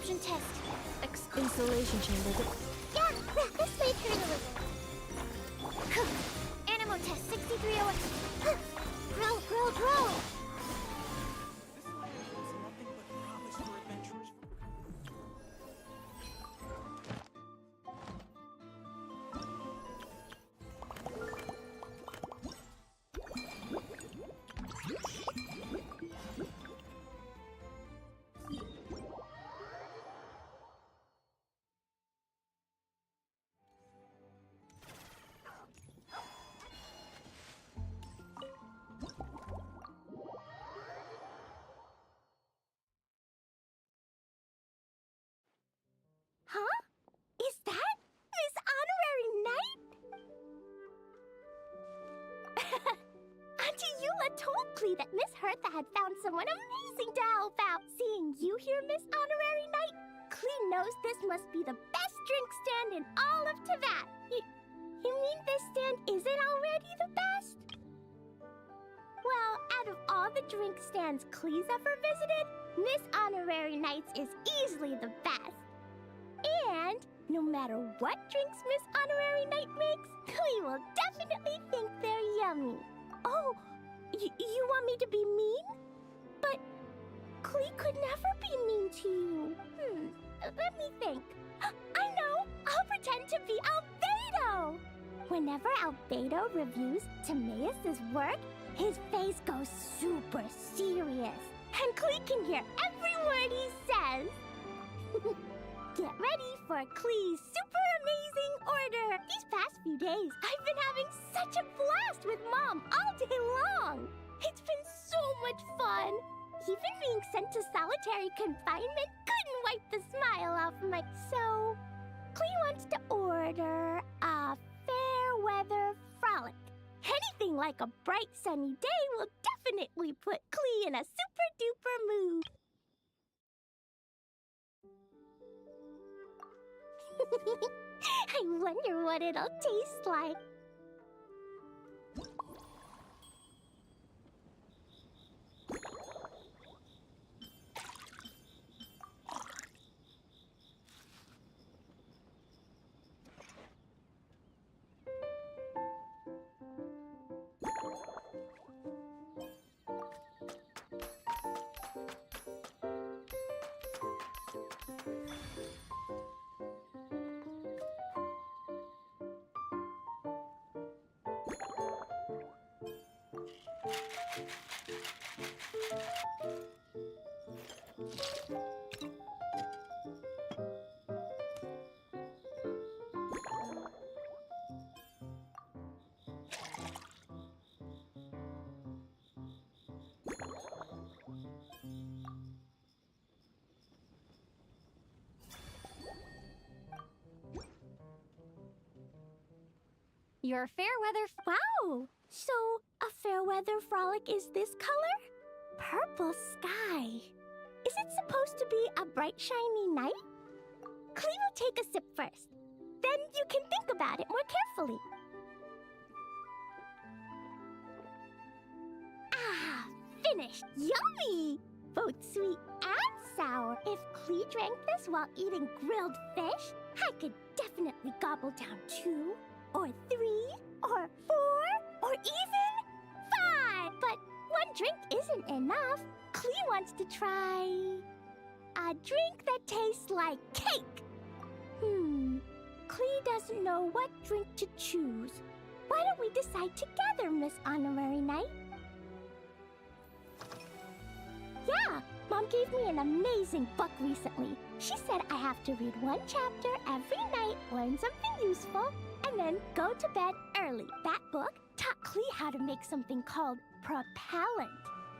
Explosion test. Installation chamber. Yeah, this way, Colonel. Animal test 6301. Grow. This land holds nothing but promise for adventurers. Huh? Is that Miss Honorary Knight? Auntie Eula told Klee that Miss Hertha had found someone amazing to help out. Seeing you here, Miss Honorary Knight, Klee knows this must be the best drink stand in all of Teyvat. You mean this stand isn't already the best? Well, out of all the drink stands Klee's ever visited, Miss Honorary Knight's is easily the best. And no matter what drinks Miss Honorary Knight makes, Klee will definitely think they're yummy. Oh, you want me to be mean? But Klee could never be mean to you. Let me think. I know! I'll pretend to be Albedo! Whenever Albedo reviews Timaeus' work, his face goes super serious. And Klee can hear every word he says. Get ready for Klee's super amazing order! These past few days, I've been having such a blast with Mom all day long! It's been so much fun! Even being sent to solitary confinement couldn't wipe the smile off my... So, Klee wants to order a fair weather frolic. Anything like a bright sunny day will definitely put Klee in a super duper mood. I wonder what it'll taste like. Your fair weather. Wow! So, a fair weather frolic is this color? Purple sky. Is it supposed to be a bright, shiny night? Klee will take a sip first. Then you can think about it more carefully. Ah, finished. Yummy! Both sweet and sour. If Klee drank this while eating grilled fish, I could definitely gobble down 2, or 3, or 4, or even 5. But one drink isn't enough. Klee wants to try a drink that tastes like cake. Klee doesn't know what drink to choose. Why don't we decide together, Miss Honorary Knight? Yeah, Mom gave me an amazing book recently. She said I have to read one chapter every night, learn something useful, and then go to bed early. That book taught Klee how to make something called propellant.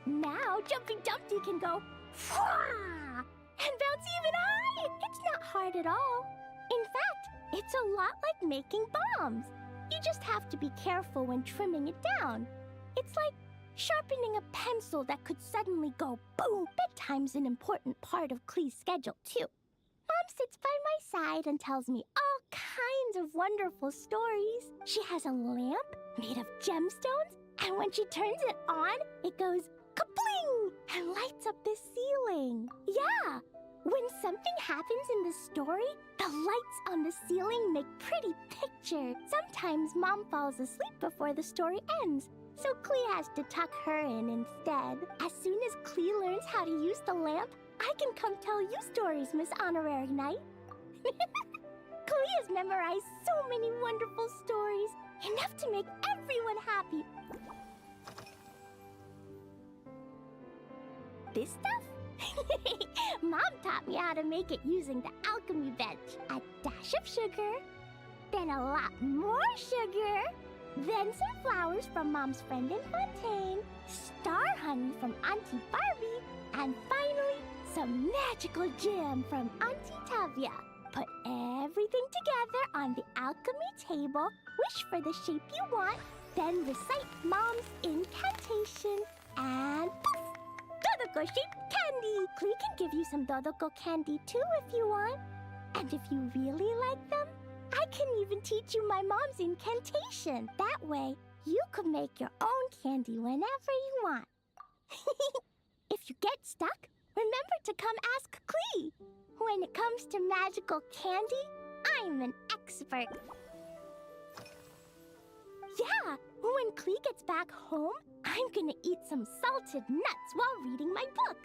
Now Jumpy Dumpty can go Fwah! And bounce even high. It's not hard at all. In fact, it's a lot like making bombs. You just have to be careful when trimming it down. It's like sharpening a pencil that could suddenly go boom. Bedtime's an important part of Klee's schedule, too. Mom sits by my side and tells me all kinds of wonderful stories. She has a lamp made of gemstones, and when she turns it on, it goes kabling and lights up the ceiling. Yeah, When something happens in the story, the lights on the ceiling make pretty pictures. Sometimes Mom falls asleep before the story ends, so Klee has to tuck her in instead. As soon as Klee learns how to use the lamp, I can come tell you stories, Miss Honorary Knight. Klee has memorized so many wonderful stories, enough to make everyone happy. This stuff? Mom taught me how to make it using the alchemy bench. A dash of sugar, then a lot more sugar, then some flowers from Mom's friend in Fontaine, star honey from Auntie Barbie, and finally, some magical jam from Auntie Tavia. Put everything together on the alchemy table, wish for the shape you want, then recite Mom's incantation, and poof! Dodoko-shaped candy! Klee can give you some Dodoko candy too if you want. And if you really like them, I can even teach you my mom's incantation. That way, you can make your own candy whenever you want. If you get stuck, remember to come ask Klee. When it comes to magical candy, I'm an expert. Yeah, when Klee gets back home, I'm gonna eat some salted nuts while reading my book.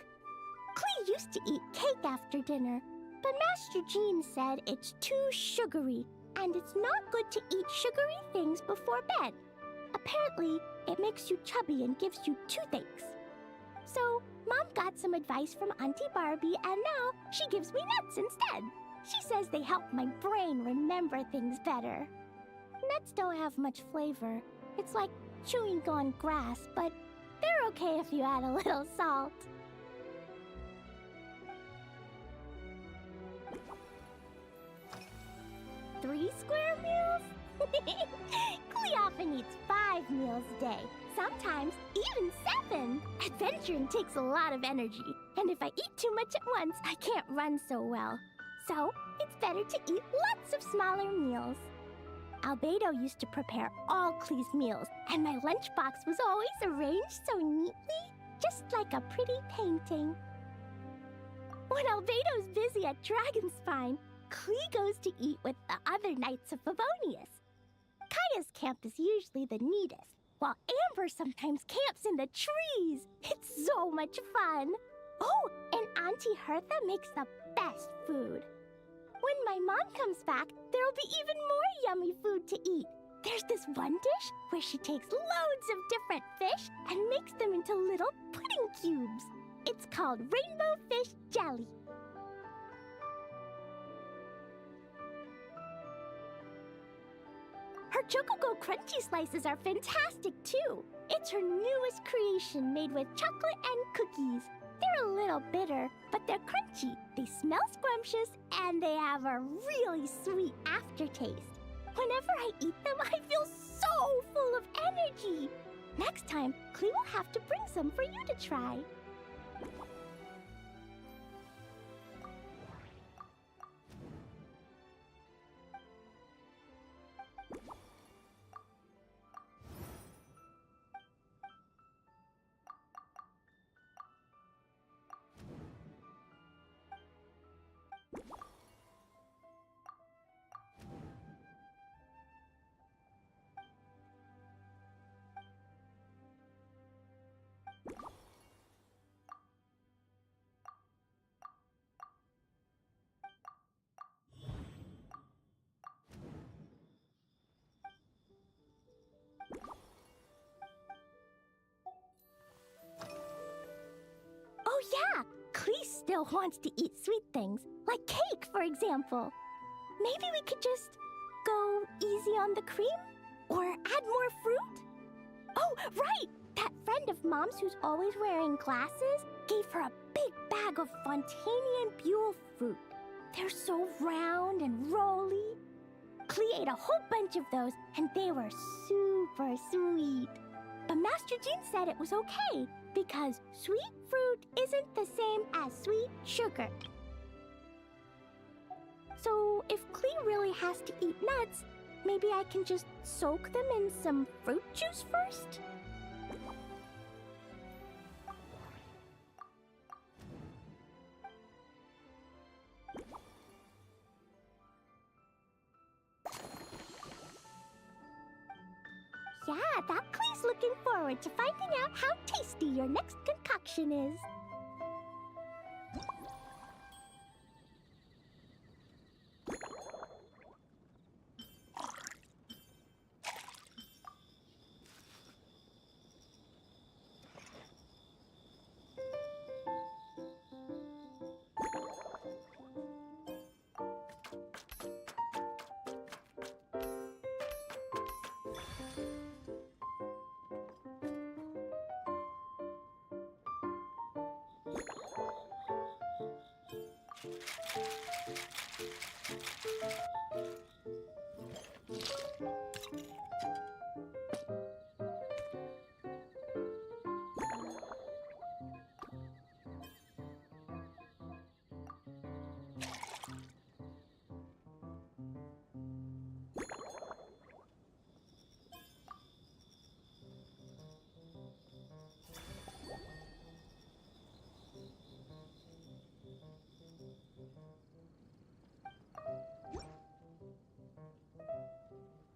Klee used to eat cake after dinner, but Master Jean said it's too sugary, and it's not good to eat sugary things before bed. Apparently, it makes you chubby and gives you toothaches. So, Mom got some advice from Auntie Barbie, and now she gives me nuts instead. She says they help my brain remember things better. Nuts don't have much flavor. It's like chewing on grass, but they're okay if you add a little salt. Three square meals? Klee often eats 5 meals a day. Sometimes even 7. Adventuring takes a lot of energy, and if I eat too much at once, I can't run so well. So, it's better to eat lots of smaller meals. Albedo used to prepare all Klee's meals, and my lunchbox was always arranged so neatly, just like a pretty painting. When Albedo's busy at Dragonspine, Klee goes to eat with the other Knights of Favonius. Kaya's camp is usually the neatest, while Amber sometimes camps in the trees. It's so much fun. Oh, and Auntie Hertha makes the best food. When my mom comes back, there'll be even more yummy food to eat. There's this one dish where she takes loads of different fish and makes them into little pudding cubes. It's called rainbow fish jelly. Her Chocogo Crunchy Slices are fantastic too. It's her newest creation made with chocolate and cookies. They're a little bitter, but they're crunchy. They smell scrumptious, and they have a really sweet aftertaste. Whenever I eat them, I feel so full of energy. Next time, Klee will have to bring some for you to try. Oh yeah, Klee still wants to eat sweet things, like cake, for example. Maybe we could just go easy on the cream? Or add more fruit? Oh, right! That friend of Mom's who's always wearing glasses gave her a big bag of Fontanian Buell fruit. They're so round and rolly. Klee ate a whole bunch of those, and they were super sweet. But Master Jean said it was okay, because sweet fruit isn't the same as sweet sugar. So if Klee really has to eat nuts, maybe I can just soak them in some fruit juice first? yeah, that Klee's looking forward to finding out how tasty your next concoction is.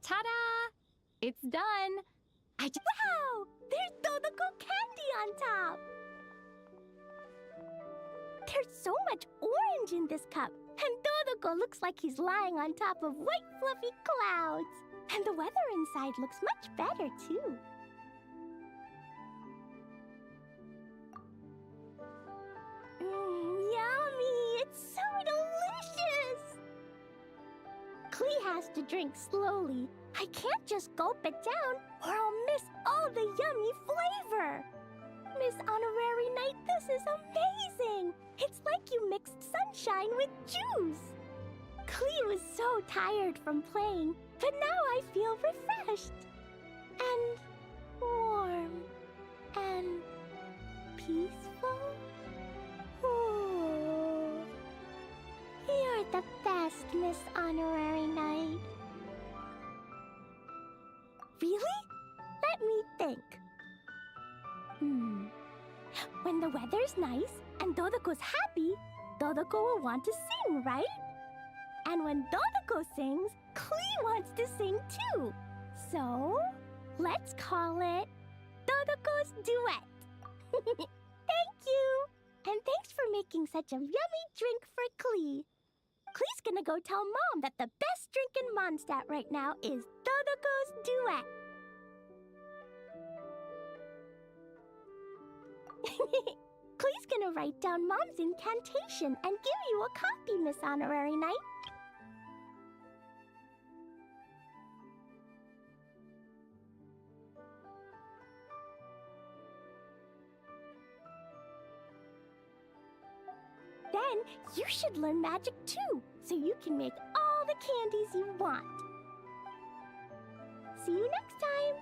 Ta-da! It's done. Wow! There's Dodoko candy on top! There's so much orange in this cup, and Dodoko looks like he's lying on top of white fluffy clouds. And the weather inside looks much better, too. Yummy! It's so delicious! Klee has to drink slowly. I can't just gulp it down, or I'll miss all the yummy flavor. Miss Honorary Knight, this is amazing! It's like you mixed sunshine with juice. Klee was so tired from playing, but now I feel refreshed. And warm. And peaceful. Ooh. You're the best, Miss Honorary Knight. Really? Let me think. When the weather's nice and Dodoko's happy, Dodoko will want to sing, right? And when Dodoko sings, Klee wants to sing too. So, let's call it Dodoko's Duet. Thank you! And thanks for making such a yummy drink for Klee. Klee's gonna go tell Mom that the best drink in Mondstadt right now is Dodoko's Duet. Klee's gonna write down Mom's incantation and give you a copy, Miss Honorary Knight. Then you should learn magic too, so you can make all the candies you want. See you next time!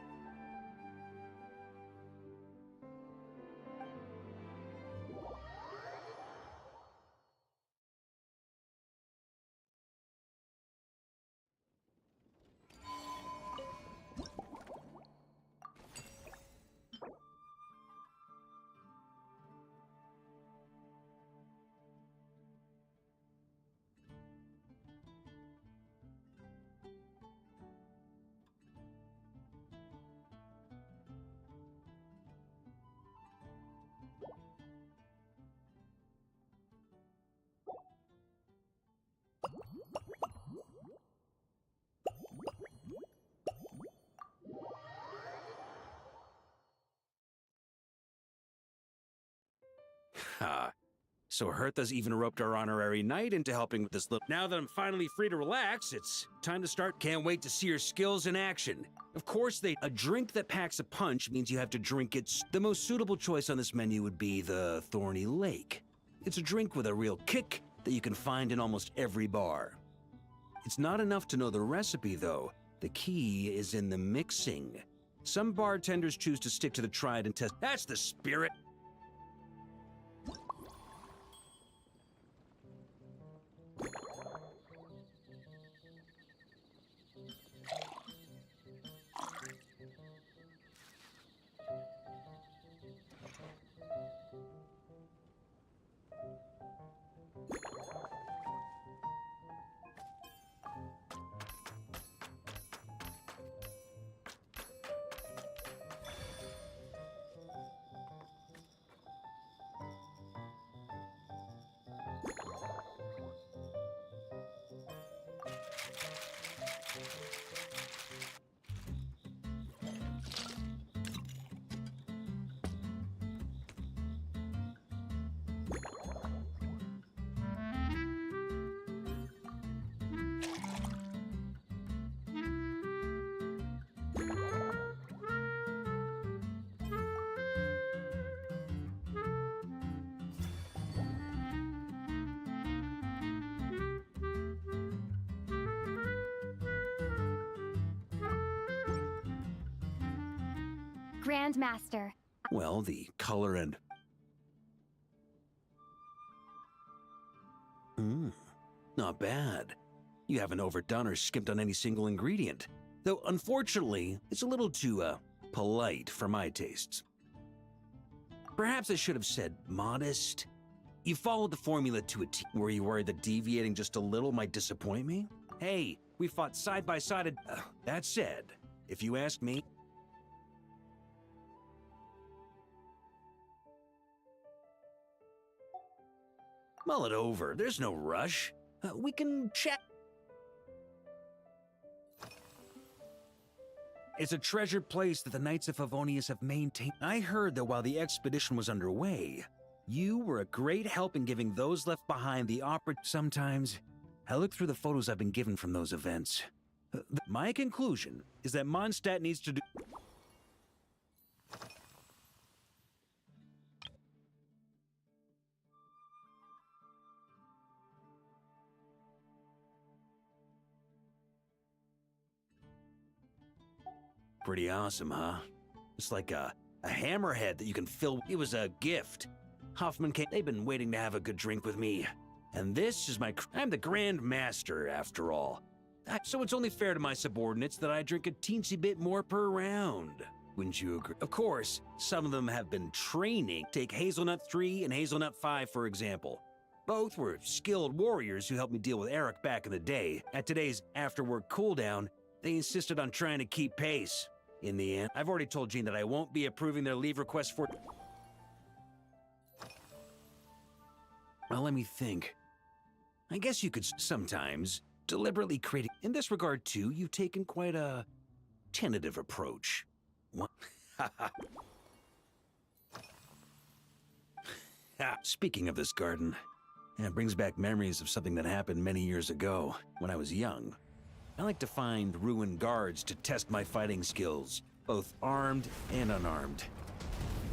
So Hertha's even roped our honorary knight into helping with this little... Now that I'm finally free to relax, it's time to start. Can't wait to see your skills in action. Of course, a drink that packs a punch means you have to drink it. The most suitable choice on this menu would be the Thorny Lake. It's a drink with a real kick that you can find in almost every bar. It's not enough to know the recipe, though. The key is in the mixing. Some bartenders choose to stick to the tried and tested. That's the spirit. Grandmaster. Well, the color and... Not bad. You haven't overdone or skimped on any single ingredient. Though, unfortunately, it's a little too, polite for my tastes. Perhaps I should have said modest. You followed the formula to a T. Were you worried that deviating just a little might disappoint me? Hey, we fought side by side. That said, if you ask me... Mull it over. There's no rush. We can chat. It's a treasured place that the Knights of Favonius have maintained. I heard that while the expedition was underway, you were a great help in giving those left behind the Sometimes, I look through the photos I've been given from those events. My conclusion is that Mondstadt needs to do... Pretty awesome, huh? It's like a hammerhead that you can fill. It was a gift. Hoffman came. They've been waiting to have a good drink with me. And this is I'm the Grand Master, after all. So it's only fair to my subordinates that I drink a teensy bit more per round. Wouldn't you agree? Of course, some of them have been training. Take Hazelnut 3 and Hazelnut 5, for example. Both were skilled warriors who helped me deal with Eric back in the day. At today's after-work cooldown, they insisted on trying to keep pace. In the end, I've already told Jean that I won't be approving their leave request for... Well, let me think. I guess you could sometimes deliberately create... In this regard, too, you've taken quite a tentative approach. What? Speaking of this garden, it brings back memories of something that happened many years ago, when I was young. I like to find ruined guards to test my fighting skills, both armed and unarmed.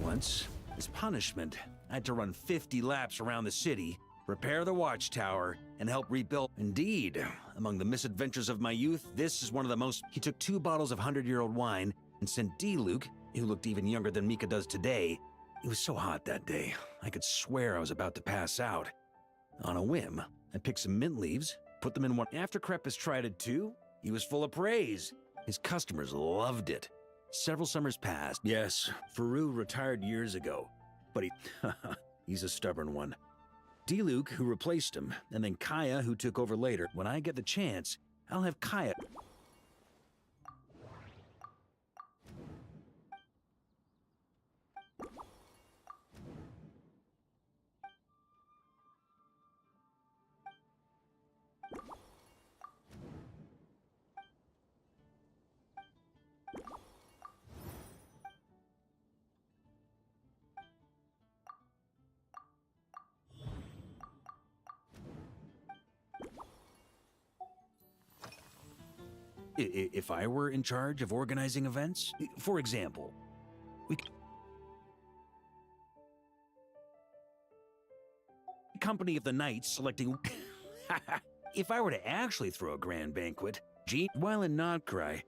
Once, as punishment, I had to run 50 laps around the city, repair the watchtower, and help rebuild. Indeed, among the misadventures of my youth, this is one of the most... He took 2 bottles of 100-year-old wine and sent D-Luke, who looked even younger than Mika does today. It was so hot that day, I could swear I was about to pass out. On a whim, I picked some mint leaves, put them in one. After Krepis tried it too, he was full of praise. His customers loved it. Several summers passed. Yes, Faru retired years ago, but he's a stubborn one. D-Luke, who replaced him, and then Kaya, who took over later. When I get the chance, I'll have Kaya... If I were in charge of organizing events, for example, Company of the Knights selecting... If I were to actually throw a grand banquet, while in Nodcry,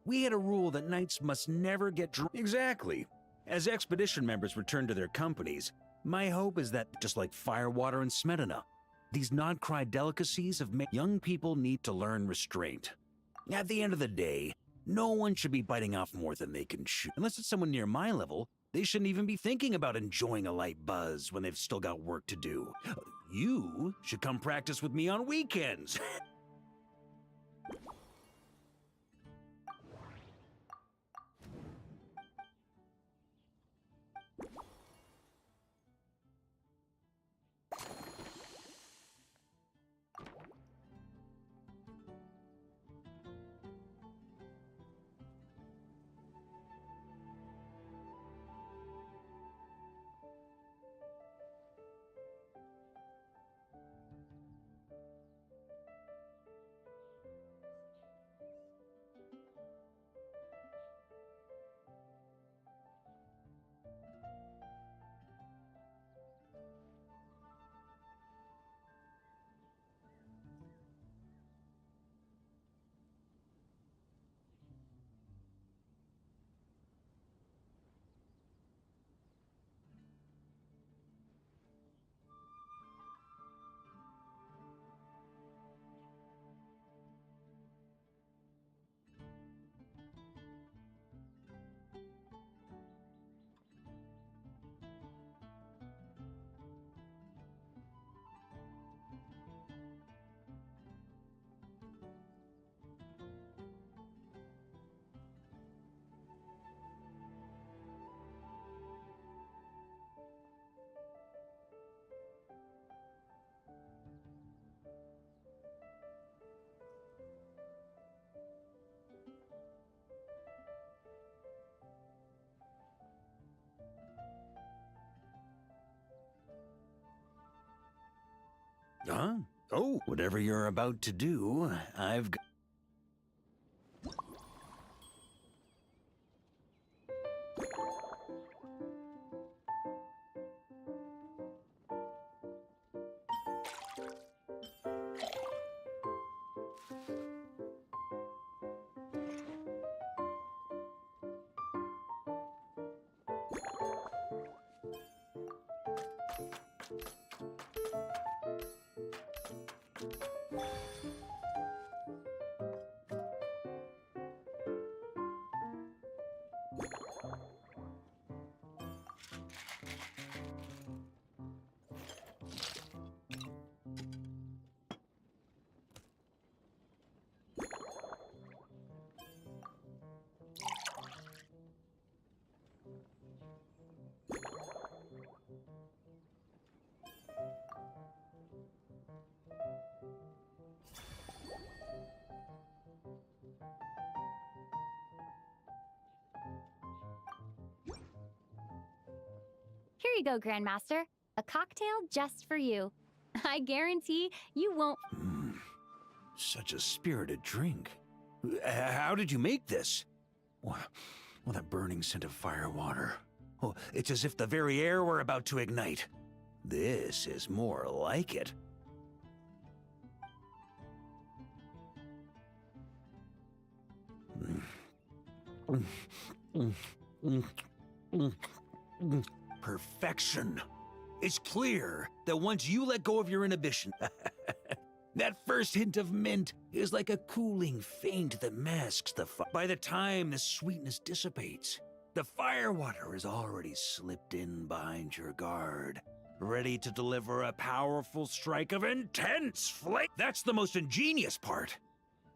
we had a rule that knights must never get drunk. Exactly. As expedition members return to their companies, my hope is that, just like Firewater and Smedina, these Nodcry delicacies have made young people need to learn restraint. At the end of the day, no one should be biting off more than they can chew. Unless it's someone near my level, they shouldn't even be thinking about enjoying a light buzz when they've still got work to do. You should come practice with me on weekends. Oh, whatever you're about to do, I've got... Here you go, Grandmaster. A cocktail just for you. I guarantee you won't. Such a spirited drink. How did you make this? Well, that burning scent of firewater. Oh, it's as if the very air were about to ignite. This is more like it. Perfection. It's clear that once you let go of your inhibition, that first hint of mint is like a cooling feint that masks the fire. By the time the sweetness dissipates, the firewater has already slipped in behind your guard, ready to deliver a powerful strike of intense flame. That's the most ingenious part.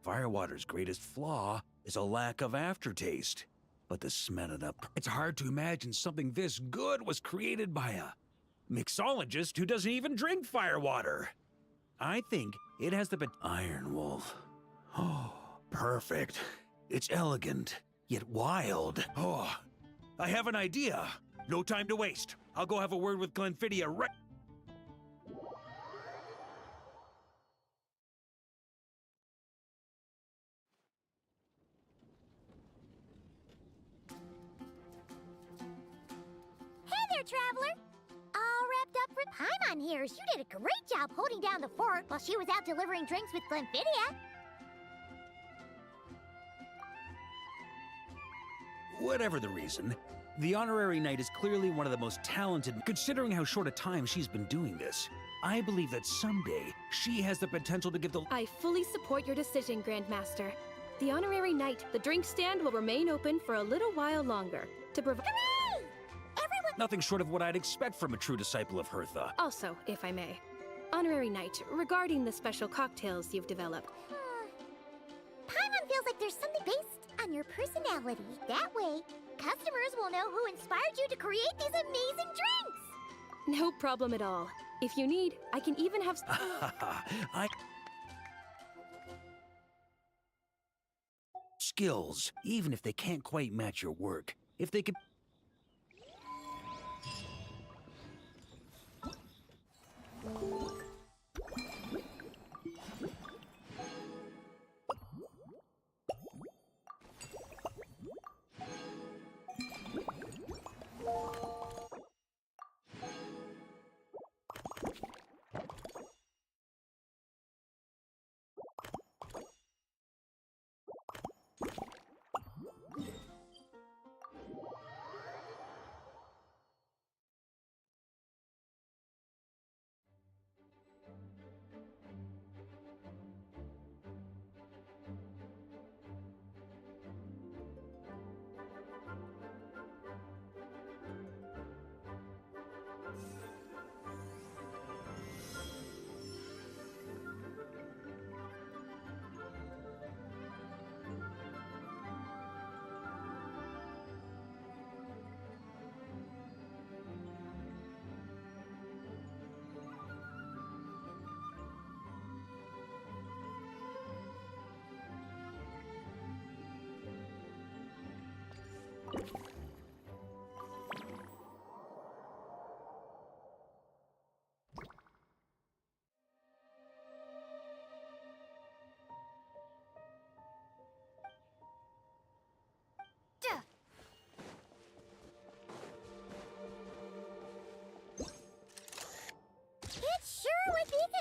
Firewater's greatest flaw is a lack of aftertaste. But the smell it up, it's hard to imagine something this good was created by a mixologist who doesn't even drink firewater. I think it has the Iron Wolf. Oh, perfect. It's elegant, yet wild. Oh, I have an idea. No time to waste. I'll go have a word with Glenfiddia right... Hey there, traveler! All wrapped up for Paimon hears you did a great job holding down the fort while she was out delivering drinks with Glenfiddia. Whatever the reason, the Honorary Knight is clearly one of the most talented, considering how short a time she's been doing this. I believe that someday she has the potential to give the... I fully support your decision, Grandmaster. The Honorary Knight, the drink stand will remain open for a little while longer to provide... Hooray! Everyone... Nothing short of what I'd expect from a true disciple of Hertha. Also, if I may, Honorary Knight, regarding the special cocktails you've developed. Paimon feels like there's something based on your personality. That way, customers will know who inspired you to create these amazing drinks! No problem at all. If you need, I can even have... Skills, even if they can't quite match your work. If they could...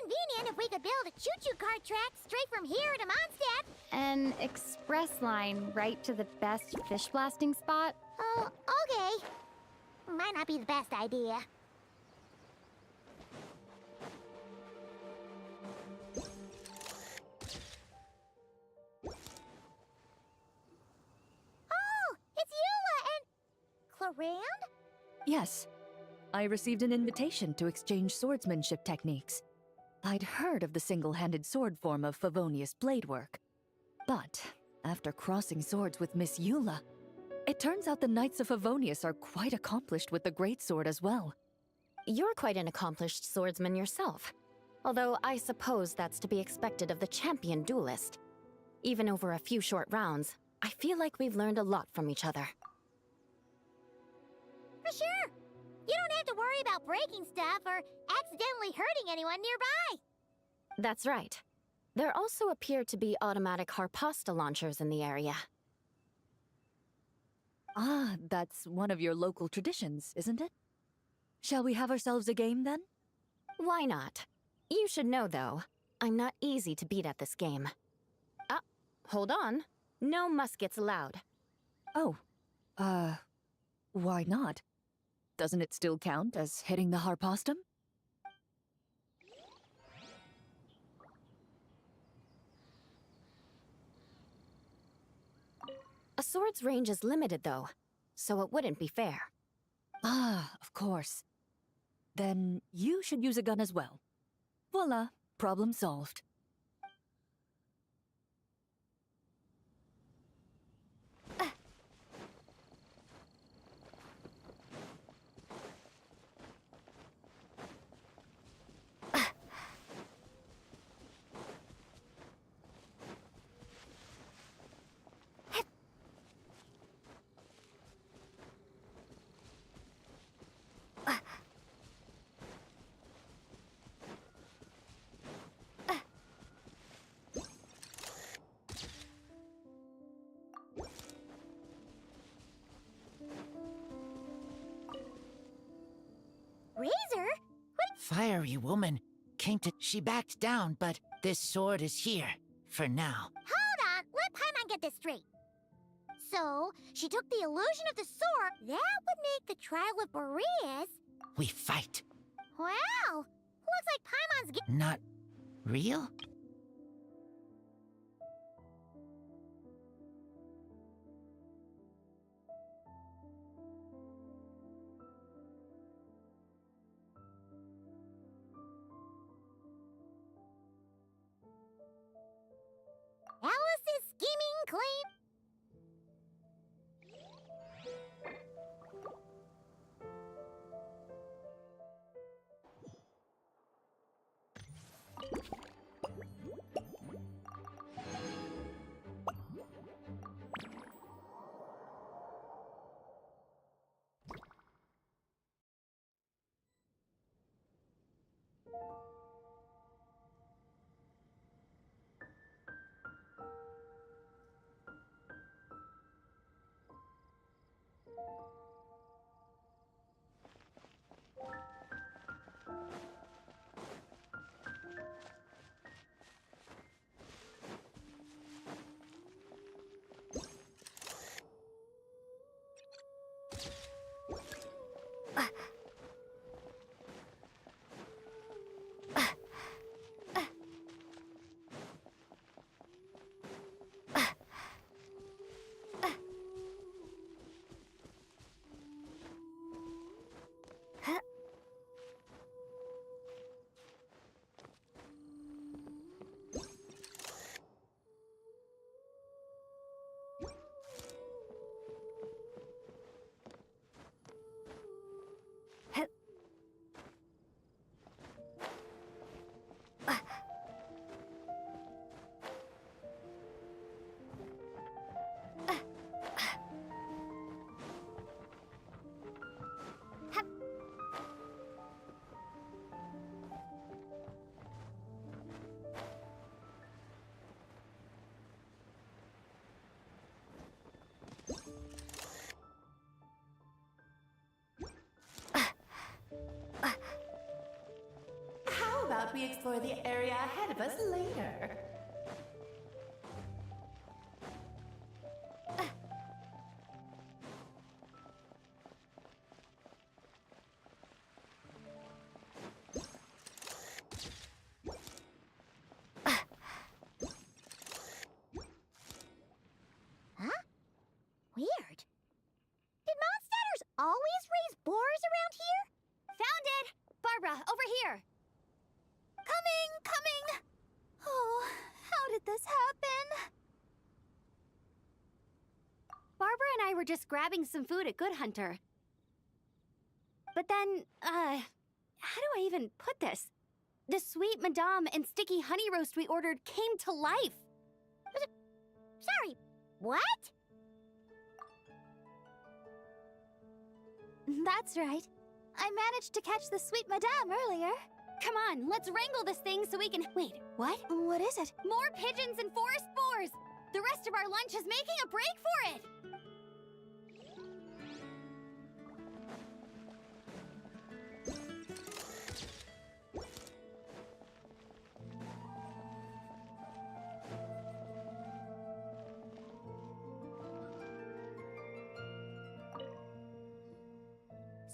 convenient if we could build a choo-choo cart track straight from here to Mondstadt. An express line right to the best fish blasting spot? Oh, okay. Might not be the best idea. Oh, it's Eula and... Clarand? Yes. I received an invitation to exchange swordsmanship techniques. I'd heard of the single-handed sword form of Favonius blade work. But, after crossing swords with Miss Eula, it turns out the Knights of Favonius are quite accomplished with the greatsword as well. You're quite an accomplished swordsman yourself. Although I suppose that's to be expected of the champion duelist. Even over a few short rounds, I feel like we've learned a lot from each other. For sure. You don't have to worry about breaking stuff or accidentally hurting anyone nearby. That's right. There also appear to be automatic harpasta launchers in the area. Ah, that's one of your local traditions, isn't it? Shall we have ourselves a game then? Why not? You should know, though, I'm not easy to beat at this game. Ah, hold on. No muskets allowed. Oh, why not? Doesn't it still count as hitting the harpastum? A sword's range is limited, though, so it wouldn't be fair. Ah, of course. Then you should use a gun as well. Voila, problem solved. Razor? Fiery woman came to... She backed down, but this sword is here. For now. Hold on, let Paimon get this straight. So, she took the illusion of the sword. That would make the trial with Boreas. We fight. Wow! Looks like Paimon's Not real? Alice's scheming claim. about we explore the area ahead of us later? Huh? Weird. Did monsters always raise boars around here? Found it! Barbara, over here! Coming! Oh, how did this happen? Barbara and I were just grabbing some food at Good Hunter. But then, how do I even put this? The sweet madame and sticky honey roast we ordered came to life. Sorry, what? That's right. I managed to catch the sweet madame earlier. Come on, let's wrangle this thing so we can... Wait, what? What is it? More pigeons and forest boars! The rest of our lunch is making a break for it!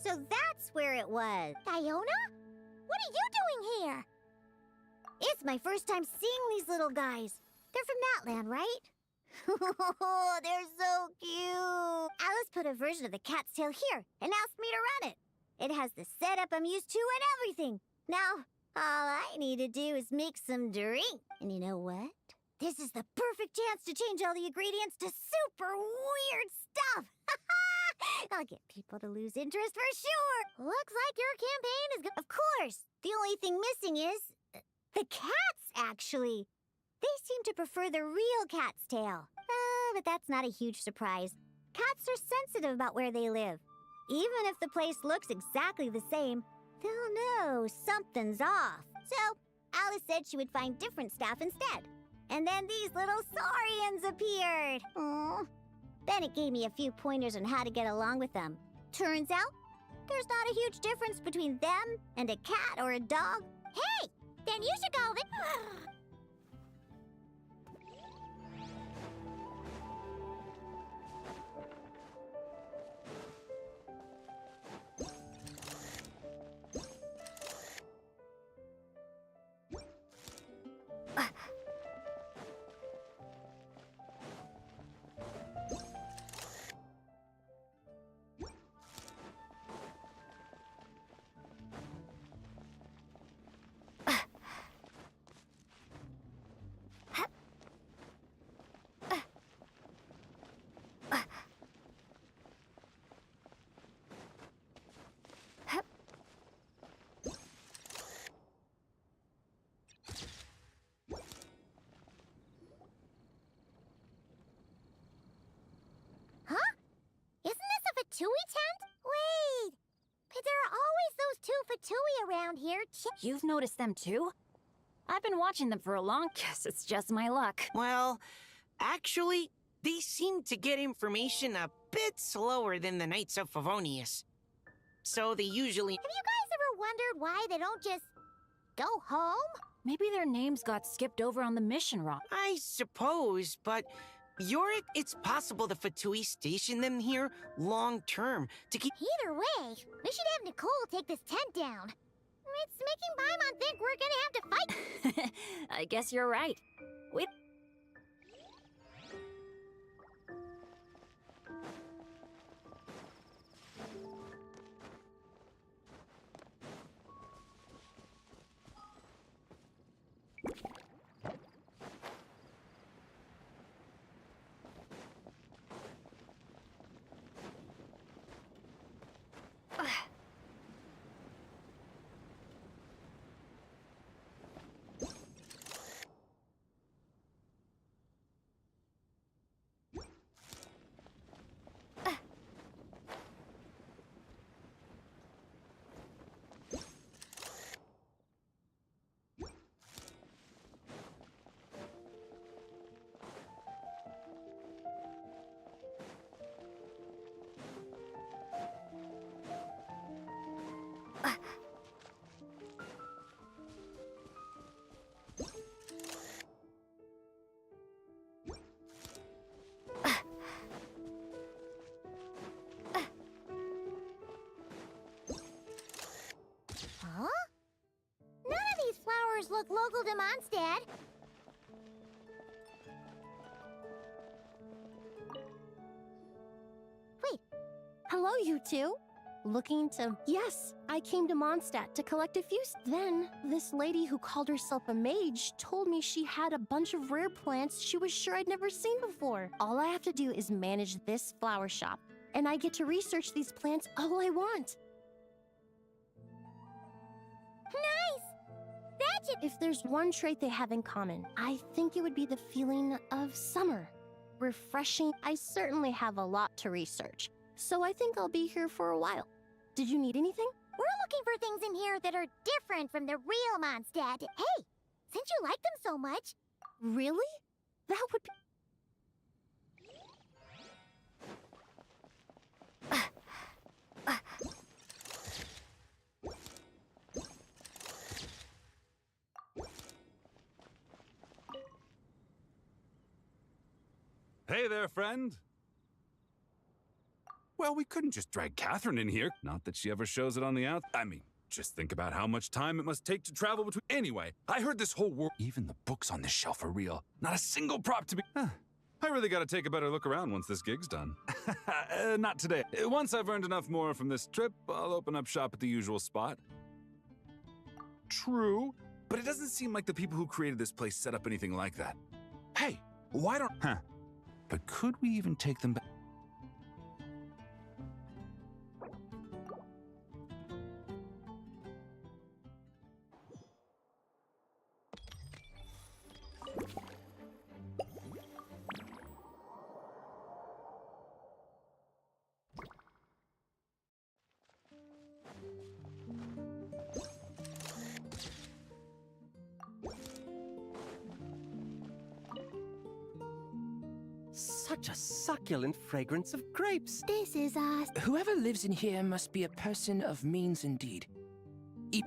So that's where it was. Diona? What are you doing here? It's my first time seeing these little guys. They're from that land, right? Oh, they're so cute. Alice put a version of the cat's tail here and asked me to run it. It has the setup I'm used to and everything. Now, all I need to do is make some drink. And you know what? This is the perfect chance to change all the ingredients to super weird stuff. I'll get people to lose interest for sure. Looks like your campaign is good. Of course. The only thing missing is the cats, actually. They seem to prefer the real cat's tail. But that's not a huge surprise. Cats are sensitive about where they live. Even if the place looks exactly the same, they'll know something's off. So, Alice said she would find different staff instead. And then these little saurians appeared. Aww. Bennett gave me a few pointers on how to get along with them. Turns out, there's not a huge difference between them and a cat or a dog. Hey, then you should go there. Fatui tent? Wait! But there are always those two Fatui around here. You've noticed them too? I've been watching them for a long... Guess it's just my luck. Well, actually, they seem to get information a bit slower than the Knights of Favonius. So they usually... Have you guys ever wondered why they don't just go home? Maybe their names got skipped over on the mission rock. I suppose, but... Yorick, it's possible the Fatui station them here long-term to keep... Either way, we should have Nicole take this tent down. It's making Paimon think we're gonna have to fight. I guess you're right. Wait. look local to Mondstadt. Wait. Hello, you two. Looking to... Yes, I came to Mondstadt to collect a few... Then, this lady who called herself a mage told me she had a bunch of rare plants she was sure I'd never seen before. All I have to do is manage this flower shop, and I get to research these plants all I want. Nice! That's it! If there's one trait they have in common, I think it would be the feeling of summer. Refreshing. I certainly have a lot to research, so I think I'll be here for a while. Did you need anything? We're looking for things in here that are different from the real Mondstadt. Hey, since you like them so much... Really? That would be... Hey there, friend. Well, we couldn't just drag Catherine in here. Not that she ever shows it on the out. I mean, just think about how much time it must take to travel between... Anyway, I heard this whole world... Even the books on this shelf are real. Not a single prop to be... I really gotta take a better look around once this gig's done. Not today. Once I've earned enough more from this trip, I'll open up shop at the usual spot. True, but it doesn't seem like the people who created this place set up anything like that. Hey, why don't... But could we even take them back? Such a succulent fragrance of grapes. This is us. Whoever lives in here must be a person of means indeed.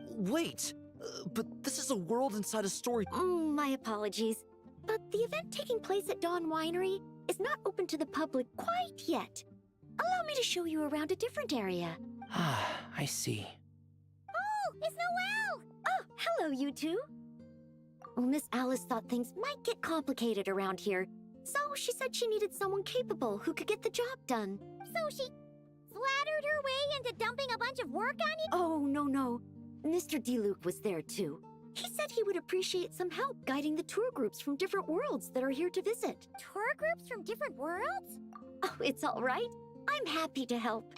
Wait, but this is a world inside a story. My apologies. But the event taking place at Dawn Winery is not open to the public quite yet. Allow me to show you around a different area. Ah, I see. Oh, it's Noelle! Oh, hello, you two. Well, Miss Alice thought things might get complicated around here, so she said she needed someone capable who could get the job done. So she flattered her way into dumping a bunch of work on you? Oh, no. Mr. DeLuke was there, too. He said he would appreciate some help guiding the tour groups from different worlds that are here to visit. Tour groups from different worlds? Oh, it's all right. I'm happy to help.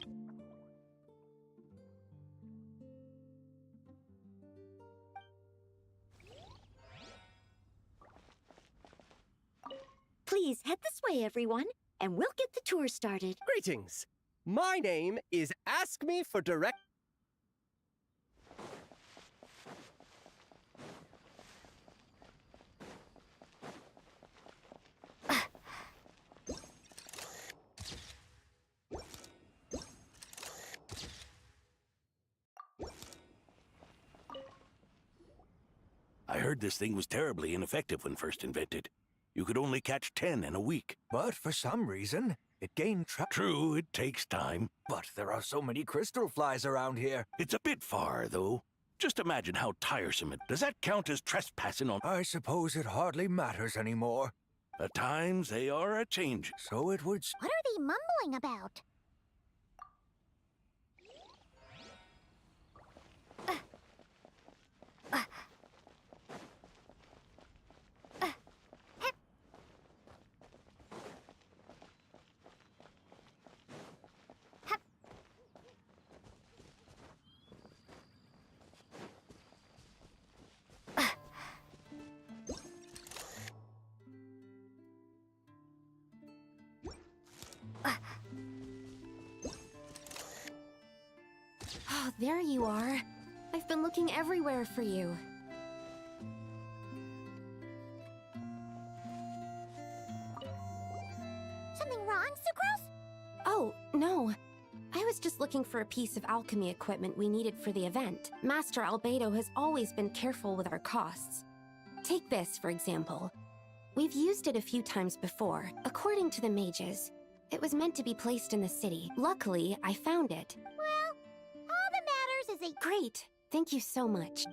Please head this way, everyone, and we'll get the tour started. Greetings. My name is Ask Me for Direct... I heard this thing was terribly ineffective when first invented. You could only catch 10 in a week. But for some reason, it gained True, it takes time. But there are so many crystal flies around here. It's a bit far, though. Just imagine how tiresome it... Does that count as trespassing on... I suppose it hardly matters anymore. At times, they are a-change. So it would... What are they mumbling about? Oh, there you are. I've been looking everywhere for you. Something wrong, Sucrose? Oh, no. I was just looking for a piece of alchemy equipment we needed for the event. Master Albedo has always been careful with our costs. Take this, for example. We've used it a few times before. According to the mages, it was meant to be placed in the city. Luckily, I found it. Well, all that matters is a... Great. Thank you so much.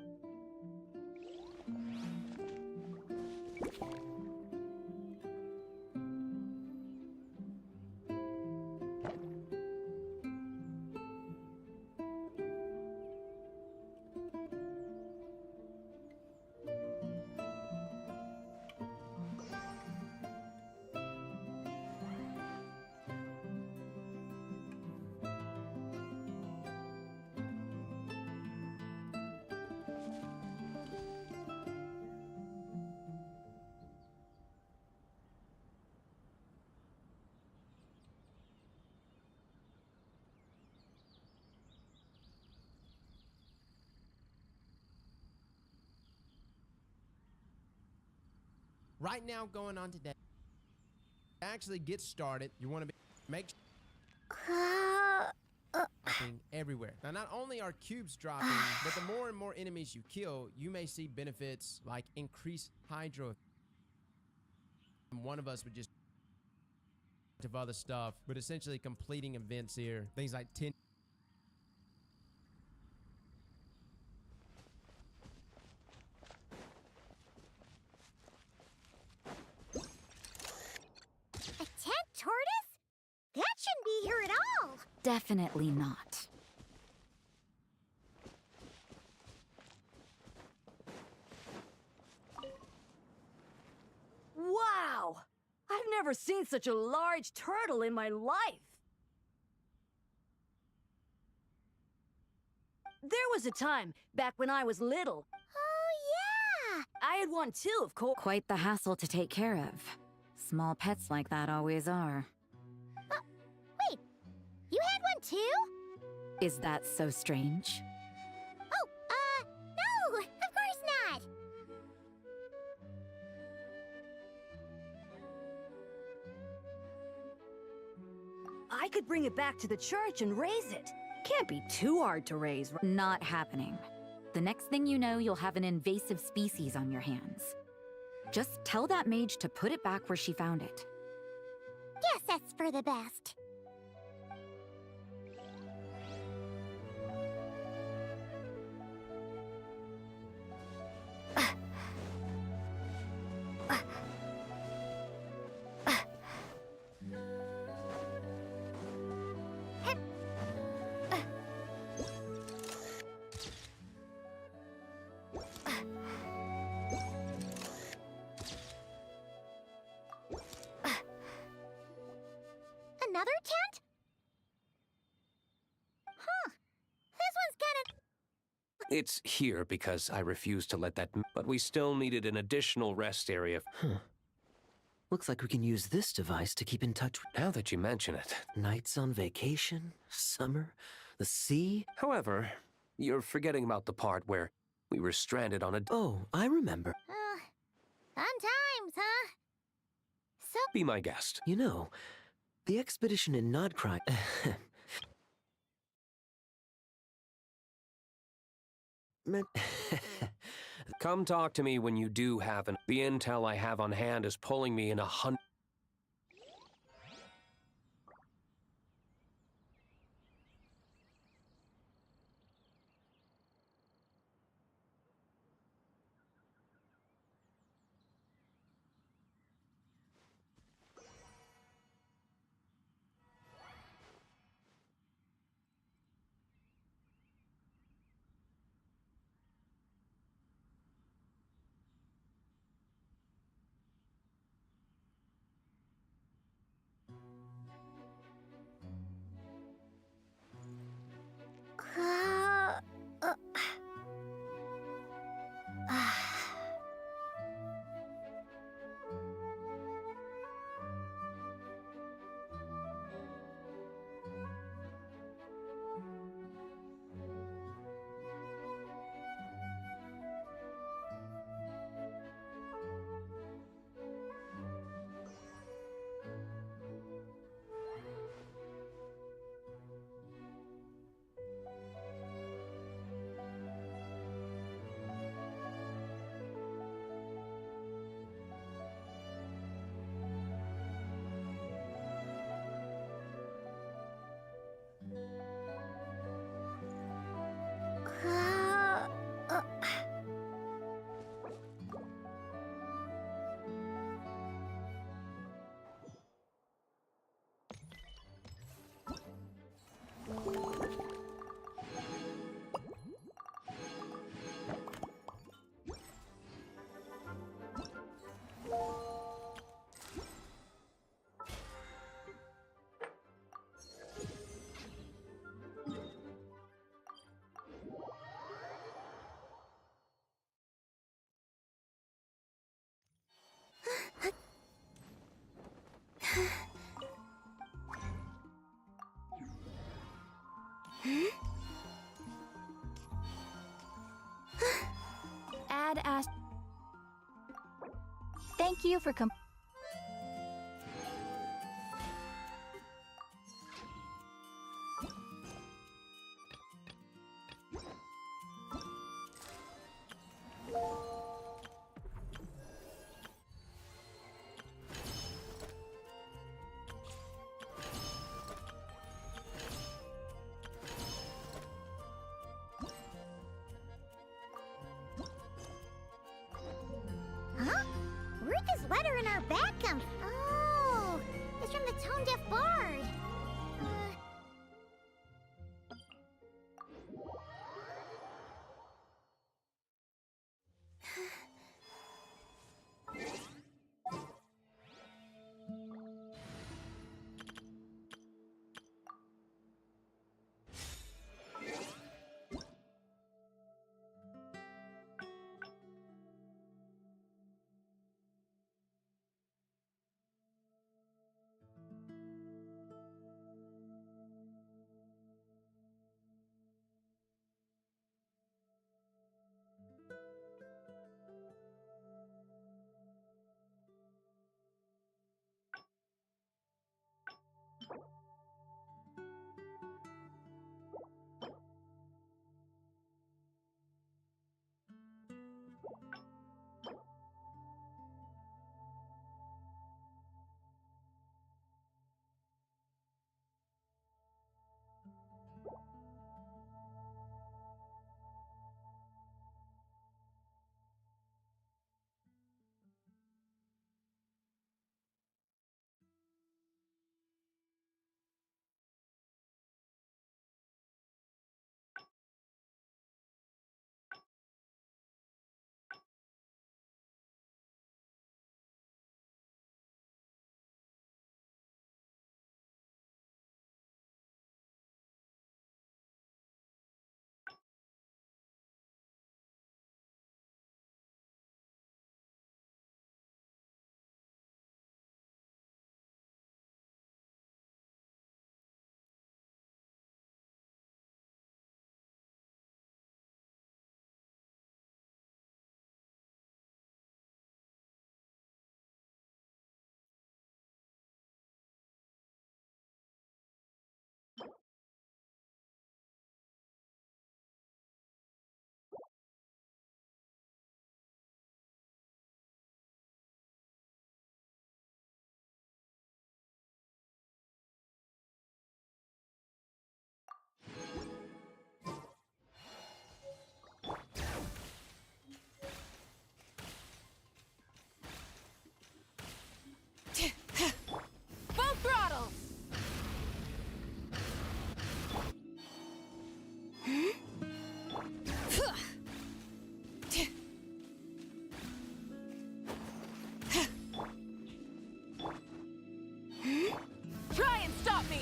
right now going on today. Actually get started, you want to make dropping everywhere. Now, not only are cubes dropping, but the more and more enemies you kill, you may see benefits like increased hydro. And one of us would just of other stuff, but essentially completing events here. Things like 10. A tent tortoise? That shouldn't be here at all. Definitely not. Wow! I've never seen such a large turtle in my life! There was a time, back when I was little. Oh, yeah! I had one too, of course. Quite the hassle to take care of. Small pets like that always are. Wait, you had one too? Is that so strange? Oh, no, of course not. I could bring it back to the church and raise it. Can't be too hard to raise. Not happening. The next thing you know, you'll have an invasive species on your hands. Just tell that mage to put it back where she found it. Guess that's for the best. Another tent? Huh. This one's kinda... It's here because I refused to let that... But we still needed an additional rest area. Looks like we can use this device to keep in touch with... Now that you mention it. Nights on vacation, summer, the sea... However, you're forgetting about the part where we were stranded on a... Oh, I remember. Fun times, huh? So... Be my guest. You know, the expedition in Nodcry... Come talk to me when you do have an... The intel I have on hand is pulling me in 100... you for Huh? Where'd this letter in our bag come from? Oh, it's from the Tone Deaf Bard. Full throttle! Try and stop me!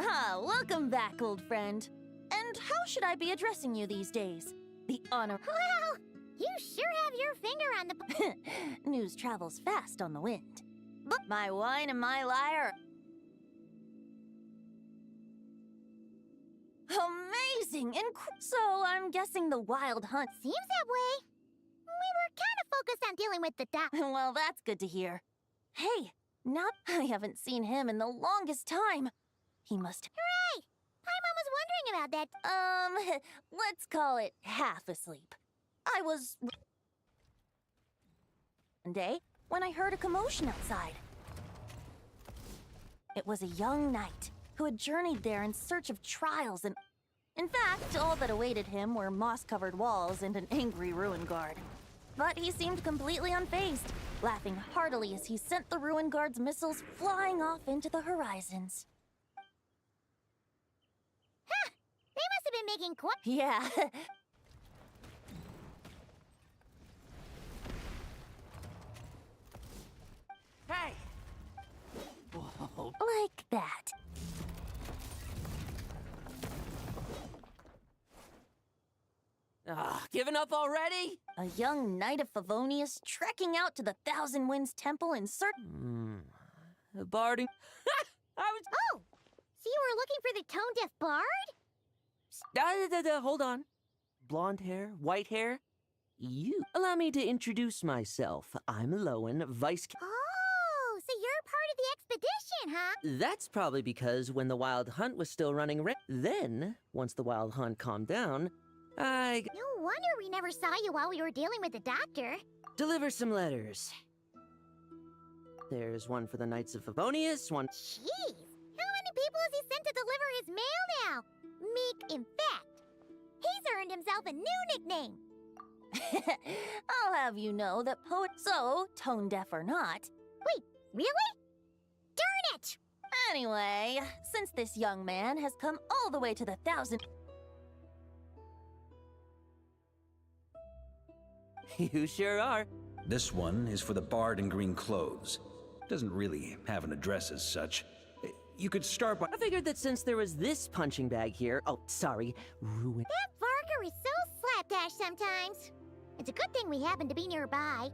Ah, welcome back, old friend. And how should I be addressing you these days? The honor. Well, you sure have your finger on the... News travels fast on the wind. But my wine and my lyre. Amazing! So I'm guessing the wild hunt. Seems that way. We were kind of focused on dealing with the doc. Well, that's good to hear. Hey, not I haven't seen him in the longest time. He must. Hooray! Paimon was wondering about that. Let's call it half asleep. I was one day when I heard a commotion outside. It was a young knight who had journeyed there in search of trials and... In fact, all that awaited him were moss-covered walls and an angry ruin guard. But he seemed completely unfazed, laughing heartily as he sent the ruin guard's missiles flying off into the horizons. Huh! They must have been making quite... Yeah. Hey! Whoa. Like that. Ah, Given up already? A young knight of Favonius trekking out to the Thousand Winds Temple in search. Barding. I was. Oh! So you were looking for the tone-deaf bard? Hold on. Blonde hair, white hair. You. Allow me to introduce myself. I'm Lowen, vice. Oh, so you're part of the expedition, huh? That's probably because when the Wild Hunt was still running. Then, once the Wild Hunt calmed down, I. No wonder we never saw you while we were dealing with the doctor. Deliver some letters. There's one for the Knights of Favonius, one. Jeez, how many people has he sent to deliver his mail now? Meek, in fact. He's earned himself a new nickname. I'll have you know that so, tone deaf or not. Wait, really? Darn it! Anyway, since this young man has come all the way to the Thousand... You sure are. This one is for the bard in green clothes. Doesn't really have an address as such. You could start by... I figured that since there was this punching bag here... Oh, sorry. Ruin... That Varka is so slapdash sometimes. It's a good thing we happen to be nearby.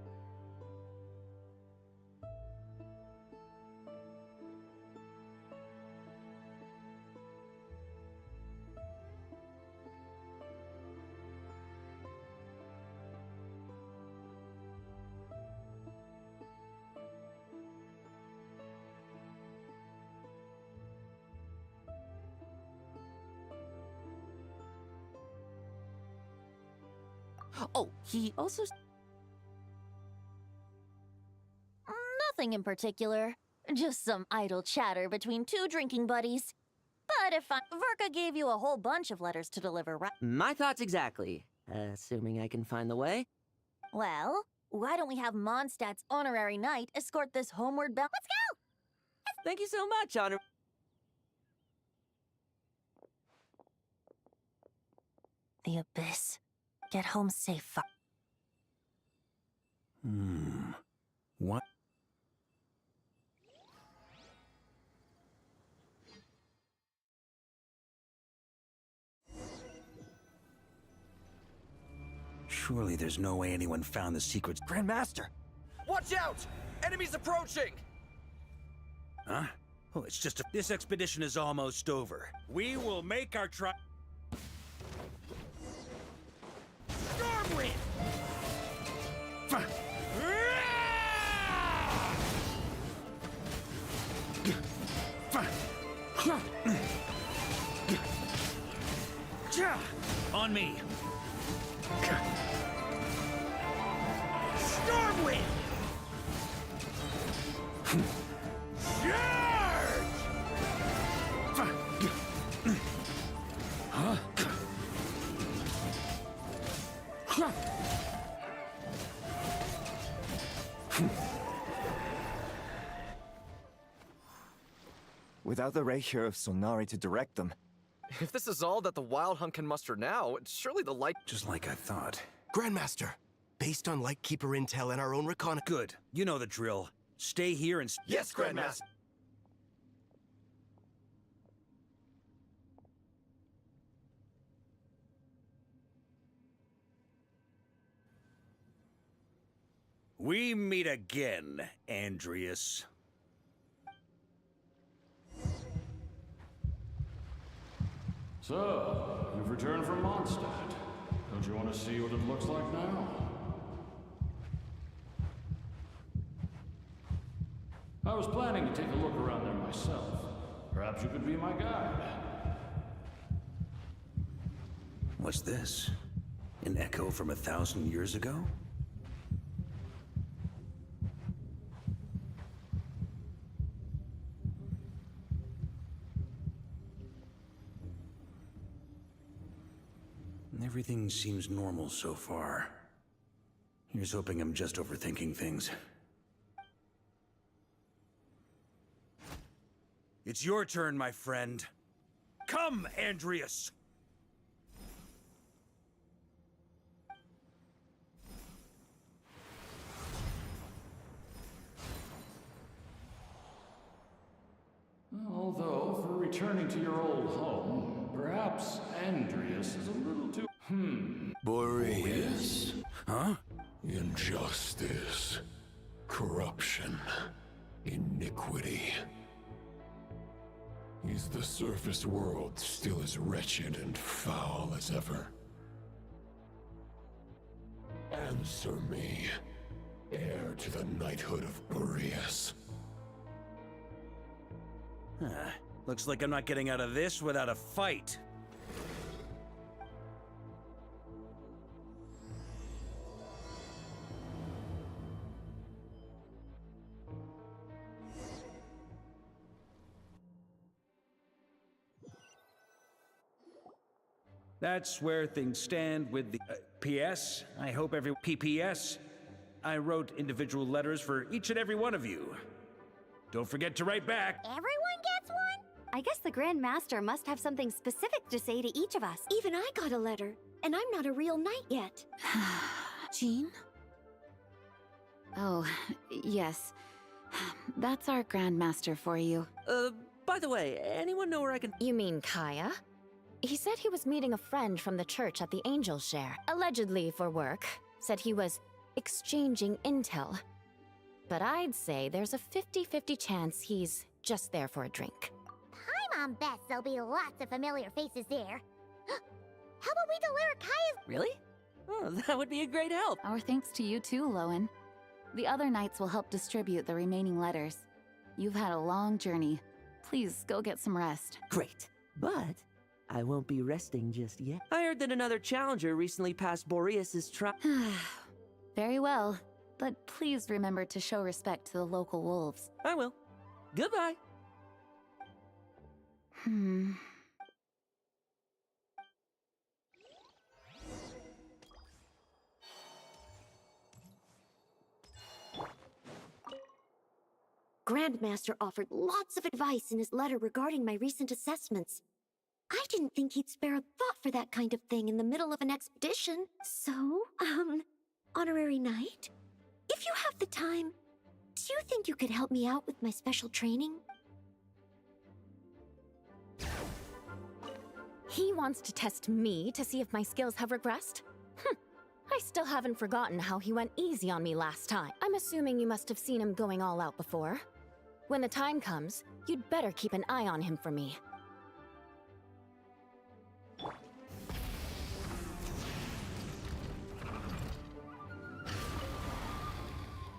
Oh, he also... Nothing in particular. Just some idle chatter between two drinking buddies. But if Varka gave you a whole bunch of letters to deliver, right? My thoughts exactly. Assuming I can find the way. Well, why don't we have Mondstadt's honorary knight escort this homeward bound... Let's go! Thank you so much, Honor... The Abyss. Get home safe. What? Surely there's no way anyone found the secrets. Grandmaster! Watch out! Enemies approaching! Huh? Oh, it's just this expedition is almost over. We will make our try. Stormwind! On me! Stormwind! Charge! Huh? Without the Rapier of Solnari to direct them. If this is all that the Wild Hunt can muster now, surely the Light... Just like I thought. Grandmaster, based on Lightkeeper intel and our own recon... Good. You know the drill. Stay here and... Yes, Grandmaster! We meet again, Andreas. So, you've returned from Mondstadt. Don't you want to see what it looks like now? I was planning to take a look around there myself. Perhaps you could be my guide. What's this? An echo from 1,000 years ago? Everything seems normal so far. Here's hoping I'm just overthinking things. It's your turn, my friend. Come, Andreas! Although, for returning to your old home, perhaps Andreas is a little too... Boreas. Huh? Injustice, corruption, iniquity. Is the surface world still as wretched and foul as ever? Answer me, heir to the knighthood of Boreas. Looks like I'm not getting out of this without a fight. That's where things stand with the PS. I hope every PPS. I wrote individual letters for each and every one of you. Don't forget to write back. Everyone gets one? I guess the Grand Master must have something specific to say to each of us. Even I got a letter, and I'm not a real knight yet. Jean? Oh, yes. That's our Grand Master for you. By the way, anyone know where I can— You mean Kaya? He said he was meeting a friend from the church at the Angel Share, allegedly for work. Said he was exchanging intel. But I'd say there's a 50-50 chance he's just there for a drink. My mom bets there'll be lots of familiar faces there. How about we deliver Kaya's— Really? Oh, that would be a great help. Our thanks to you too, Lowen. The other knights will help distribute the remaining letters. You've had a long journey. Please go get some rest. Great. But I won't be resting just yet. I heard that another challenger recently passed Boreas' Very well. But please remember to show respect to the local wolves. I will. Goodbye. Grandmaster offered lots of advice in his letter regarding my recent assessments. I didn't think he'd spare a thought for that kind of thing in the middle of an expedition. So, Honorary Knight, if you have the time, do you think you could help me out with my special training? He wants to test me to see if my skills have regressed? I still haven't forgotten how he went easy on me last time. I'm assuming you must have seen him going all out before. When the time comes, you'd better keep an eye on him for me.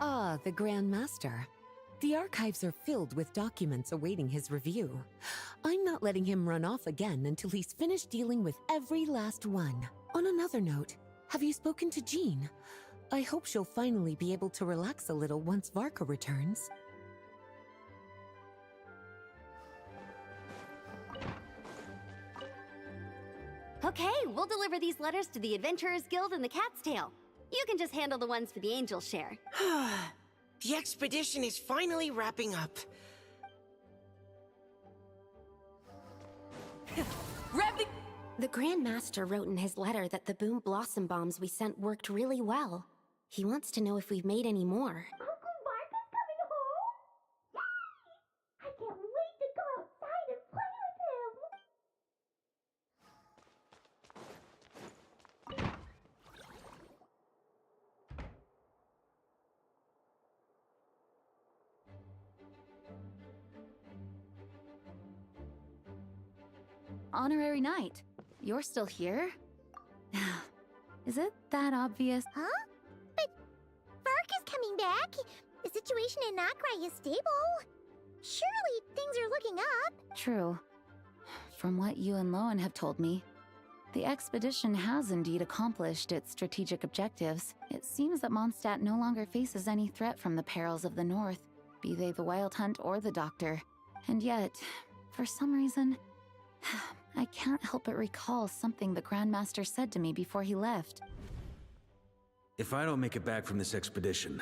Ah, the Grand Master. The archives are filled with documents awaiting his review. I'm not letting him run off again until he's finished dealing with every last one. On another note, have you spoken to Jean? I hope she'll finally be able to relax a little once Varka returns. Okay, we'll deliver these letters to the Adventurers Guild and the Cat's Tail. You can just handle the ones for the Angel Share. The expedition is finally wrapping up. The Grand Master wrote in his letter that the Boom Blossom bombs we sent worked really well. He wants to know if we've made any more. Uncle Varka's coming home! Yay! I can't wait to go outside and play with him! Honorary Knight, you're still here? Is it that obvious? Huh? But Varka's coming back. The situation in Nakrai is stable. Surely things are looking up. True. From what you and Lowen have told me, the expedition has indeed accomplished its strategic objectives. It seems that Mondstadt no longer faces any threat from the perils of the North, be they the Wild Hunt or the Doctor. And yet, for some reason, I can't help but recall something the Grandmaster said to me before he left. If I don't make it back from this expedition,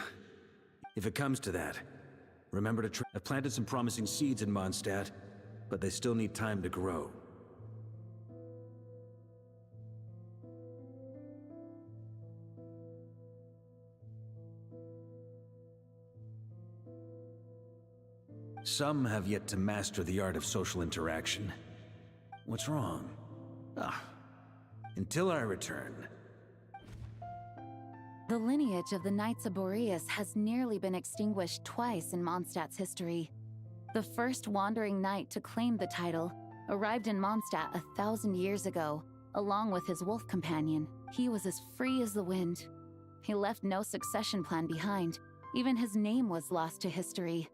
if it comes to that, remember to I've planted some promising seeds in Mondstadt, but they still need time to grow. Some have yet to master the art of social interaction. What's wrong? Until I return. The lineage of the Knights of Boreas has nearly been extinguished twice in Mondstadt's history. The first wandering knight to claim the title arrived in Mondstadt 1,000 years ago, along with his wolf companion. He was as free as the wind. He left no succession plan behind. Even his name was lost to history.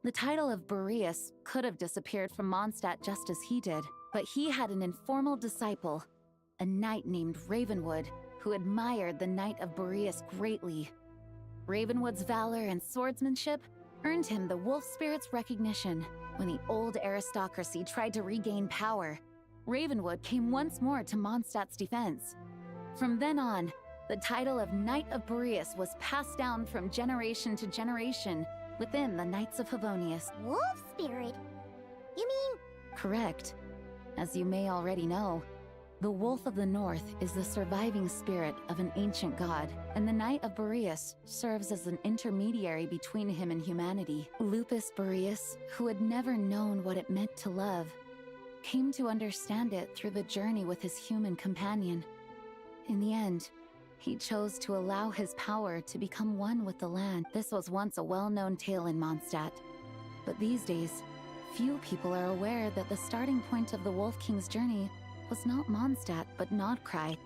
The title of Boreas could have disappeared from Mondstadt just as he did, but he had an informal disciple, a knight named Ravenwood, who admired the Knight of Boreas greatly. Ravenwood's valor and swordsmanship earned him the wolf spirit's recognition. When the old aristocracy tried to regain power, Ravenwood came once more to Mondstadt's defense. From then on, the title of Knight of Boreas was passed down from generation to generation within the Knights of Favonius. Wolf spirit? You mean... Correct. As you may already know, the Wolf of the North is the surviving spirit of an ancient god, and the Knight of Boreas serves as an intermediary between him and humanity. Lupus Boreas, who had never known what it meant to love, came to understand it through the journey with his human companion. In the end, he chose to allow his power to become one with the land. This was once a well-known tale in Mondstadt, but these days, few people are aware that the starting point of the Wolf King's journey was not Mondstadt, but Nodcry.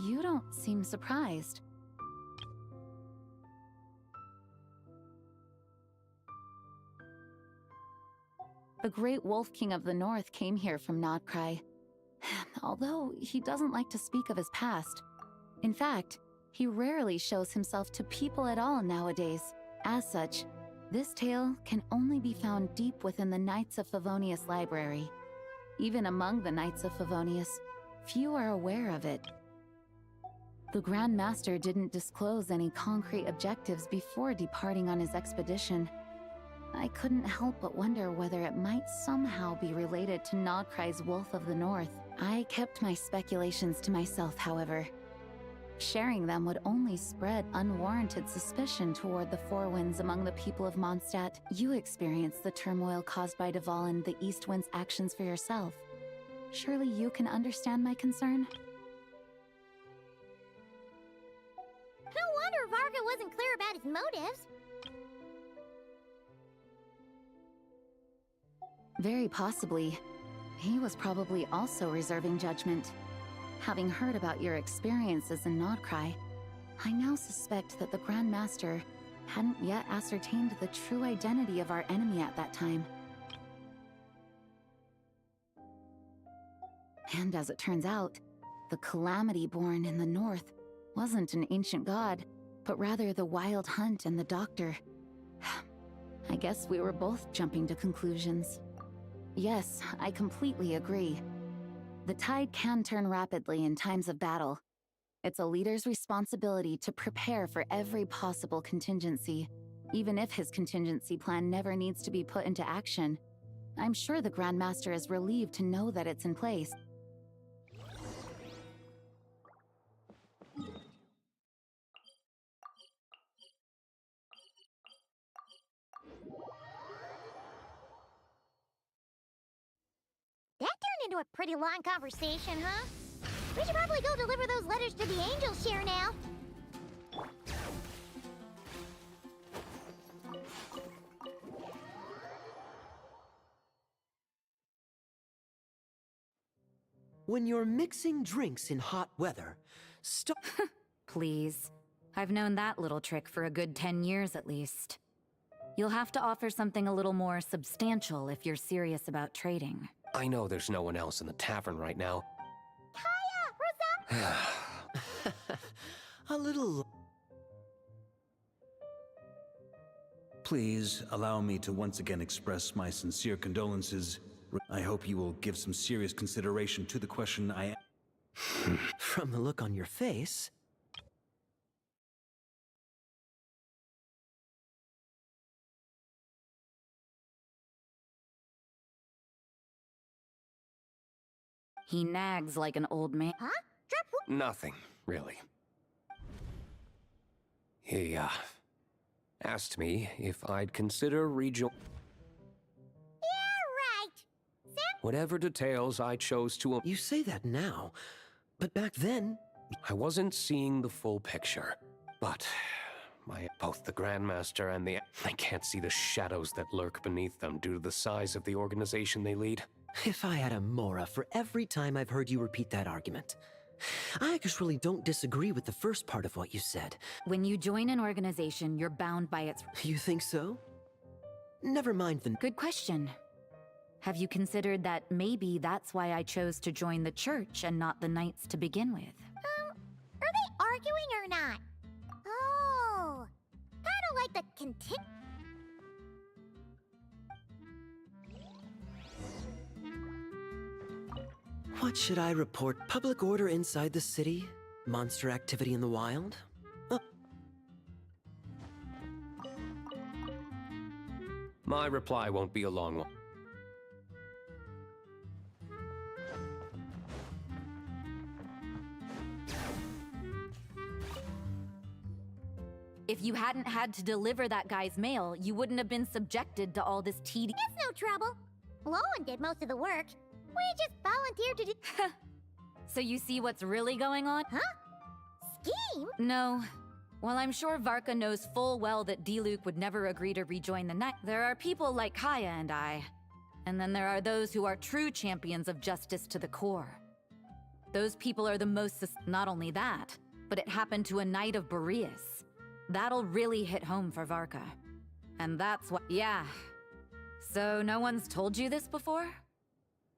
You don't seem surprised. The Great Wolf King of the North came here from Nodcry, although he doesn't like to speak of his past. In fact, he rarely shows himself to people at all nowadays. As such, this tale can only be found deep within the Knights of Favonius library. Even among the Knights of Favonius, few are aware of it. The Grand Master didn't disclose any concrete objectives before departing on his expedition. I couldn't help but wonder whether it might somehow be related to Nodcry's Wolf of the North. I kept my speculations to myself, however. Sharing them would only spread unwarranted suspicion toward the Four Winds among the people of Mondstadt. You experienced the turmoil caused by Dvalin the East Wind's actions for yourself. Surely you can understand my concern? No wonder Varka wasn't clear about his motives. Very possibly. He was probably also reserving judgment. Having heard about your experiences in Nodcry, I now suspect that the Grand Master hadn't yet ascertained the true identity of our enemy at that time. And as it turns out, the Calamity born in the north wasn't an ancient god, but rather the Wild Hunt and the Doctor. I guess we were both jumping to conclusions. Yes, I completely agree. The tide can turn rapidly in times of battle. It's a leader's responsibility to prepare for every possible contingency, even if his contingency plan never needs to be put into action. I'm sure the Grand Master is relieved to know that it's in place. That turned into a pretty long conversation, huh? We should probably go deliver those letters to the Angels share now. When you're mixing drinks in hot weather, stop. Please. I've known that little trick for a good 10 years at least. You'll have to offer something a little more substantial if you're serious about trading. I know there's no one else in the tavern right now. Kaya! Rosa! A little. Please allow me to once again express my sincere condolences. I hope you will give some serious consideration to the question I... From the look on your face... He nags like an old man. Huh? Nothing, really. He, asked me if I'd consider Yeah, right. whatever details I chose to... You say that now, but back then... I wasn't seeing the full picture, but... both the Grandmaster and the... I can't see the shadows that lurk beneath them due to the size of the organization they lead. If I had a Mora for every time I've heard you repeat that argument. I actually don't disagree with the first part of what you said. When you join an organization, you're bound by its... You think so? Never mind the... Good question. Have you considered that maybe that's why I chose to join the church and not the Knights to begin with? Are they arguing or not? Oh, kinda like the What should I report? Public order inside the city? Monster activity in the wild? My reply won't be a long one. If you hadn't had to deliver that guy's mail, you wouldn't have been subjected to all this tedium. It's no trouble. Lowen did most of the work. We just volunteered to do... So you see what's really going on? Huh? Scheme? No. Well, I'm sure Varka knows full well that Diluc would never agree to rejoin the Knight. There are people like Kaya and I. And then there are those who are true champions of justice to the core. Those people are the most not only that, but it happened to a knight of Boreas. That'll really hit home for Varka. And that's what— yeah. So no one's told you this before?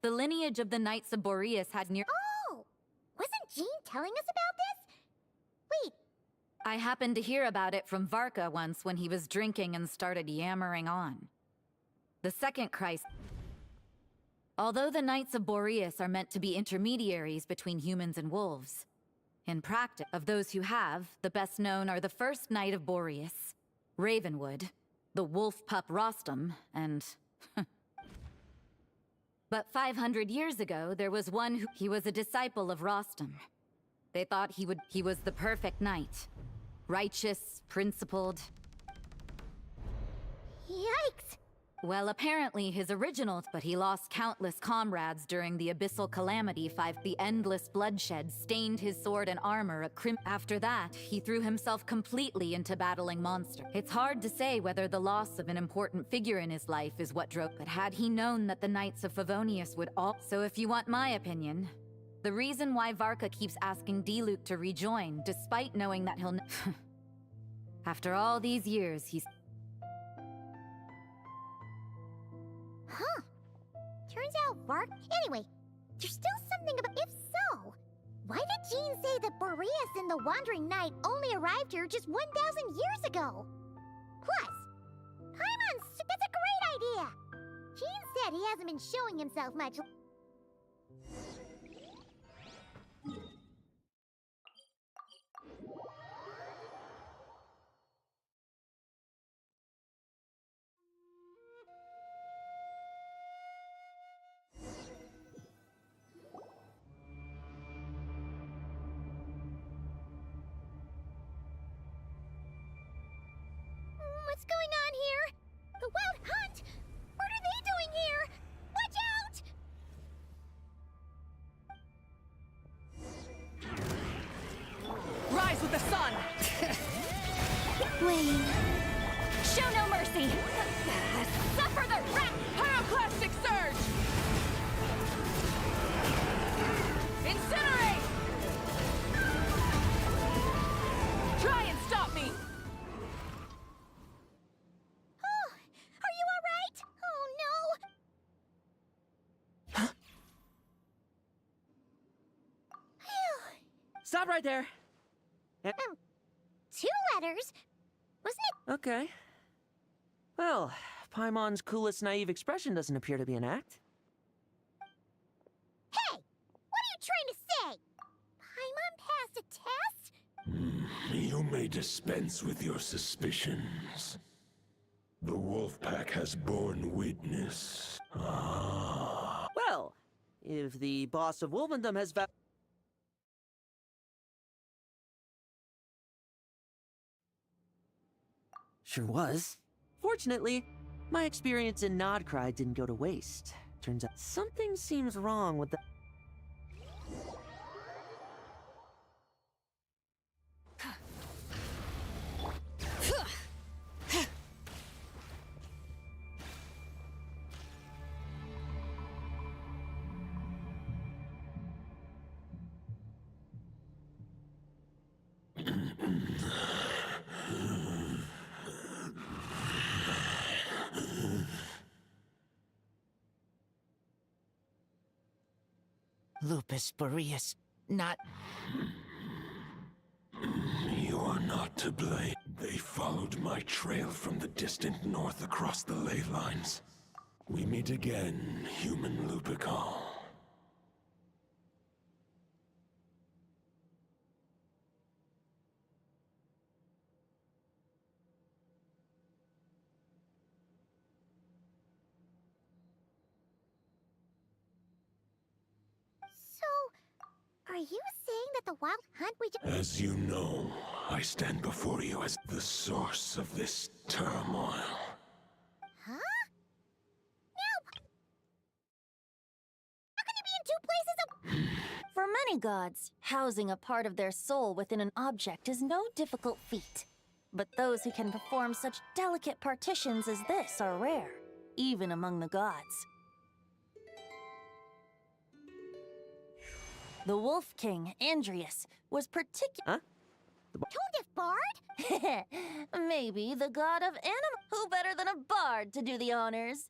The lineage of the Knights of Boreas had near— Oh! Wasn't Jean telling us about this? Wait. I happened to hear about it from Varka once when he was drinking and started yammering on. The second crisis— although the Knights of Boreas are meant to be intermediaries between humans and wolves, in practice, of those who have, the best known are the first Knight of Boreas, Ravenwood, the wolf pup Rostam, and— But 500 years ago, there was one who— he was a disciple of Rostam. They thought he was the perfect knight. Righteous, principled. Yikes! Well, apparently his original— but he lost countless comrades during the Abyssal Calamity 5. The endless bloodshed stained his sword and armor a crimson. After that, he threw himself completely into battling monsters. It's hard to say whether the loss of an important figure in his life is what drove— but had he known that the Knights of Favonius would all— So if you want my opinion, the reason why Varka keeps asking Diluc to rejoin, despite knowing that he'll— after all these years, he's— Huh. Turns out Anyway, there's still something about— if so, why did Jean say that Boreas and the Wandering Knight only arrived here just 1,000 years ago? Plus, Paimon's— that's a great idea! Jean said he hasn't been showing himself much. What's going on here? The Wild Hunt? What are they doing here? Watch out! Rise with the sun! Wayne. Show no mercy! Suffer the wrath! Pyroclastic surge! Incinerate! Try and stop me! Oh, are you all right? Oh no! Phew. Stop right there. 2 letters? Wasn't it? Okay. Well, Paimon's coolest naive expression doesn't appear to be an act. Hey! What are you trying to say? Paimon passed a test? You may dispense with your suspicions. The wolf pack has borne witness. Well, if the boss of Wolvendom has Sure was. Fortunately, my experience in Nodcry didn't go to waste. Turns out something seems wrong with the— Lupus Boreas, not— You are not to blame. They followed my trail from the distant north across the ley lines. We meet again, human Lupical. Are you saying that the Wild Hunt we just— As you know, I stand before you as the source of this turmoil. Huh? No! How can you be in 2 places at— For many gods, housing a part of their soul within an object is no difficult feat. But those who can perform such delicate partitions as this are rare, even among the gods. The Wolf King, Andrius, was particular. Huh? Told bard? Maybe the god of animal. Who better than a bard to do the honors?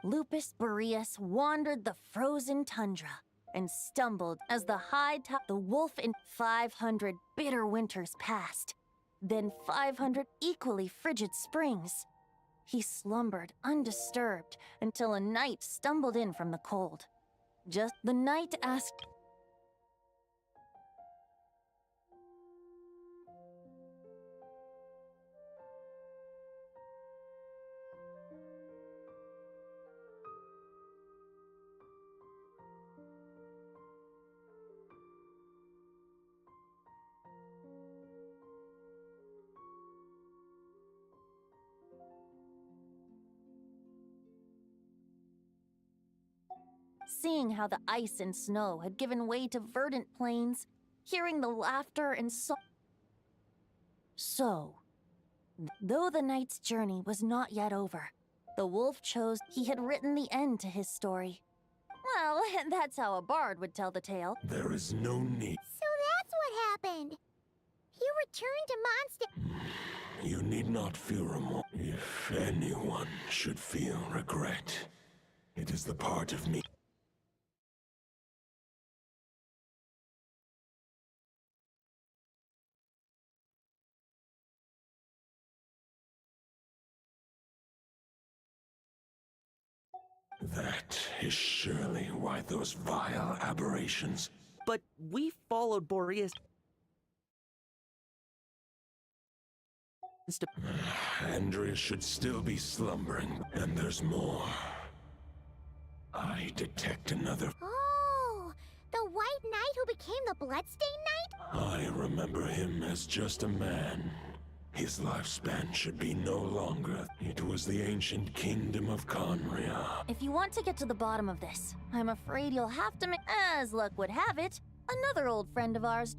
Lupus Boreas wandered the frozen tundra and stumbled as the high top. The wolf in 500 bitter winters passed, then 500 equally frigid springs. He slumbered undisturbed until a knight stumbled in from the cold. Just the knight asked. Seeing how the ice and snow had given way to verdant plains, hearing the laughter and So, though the knight's journey was not yet over, the wolf chose he had written the end to his story. Well, that's how a bard would tell the tale. There is no need. So that's what happened. He returned to Mondstadt. You need not feel remorse. If anyone should feel regret, it is the part of me. That is surely why those vile aberrations. But we followed Boreas. Andrea should still be slumbering, and there's more. I detect another. Oh, the White Knight who became the Bloodstained Knight? I remember him as just a man. His lifespan should be no longer. It was the ancient kingdom of Conria. If you want to get to the bottom of this, I'm afraid you'll have to make, as luck would have it, another old friend of ours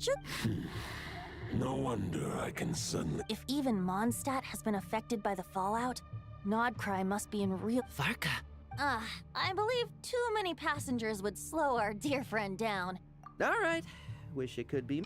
No wonder I can suddenly. If even Mondstadt has been affected by the fallout, Nodcry must be in real. Varka. I believe too many passengers would slow our dear friend down. All right. Wish it could be.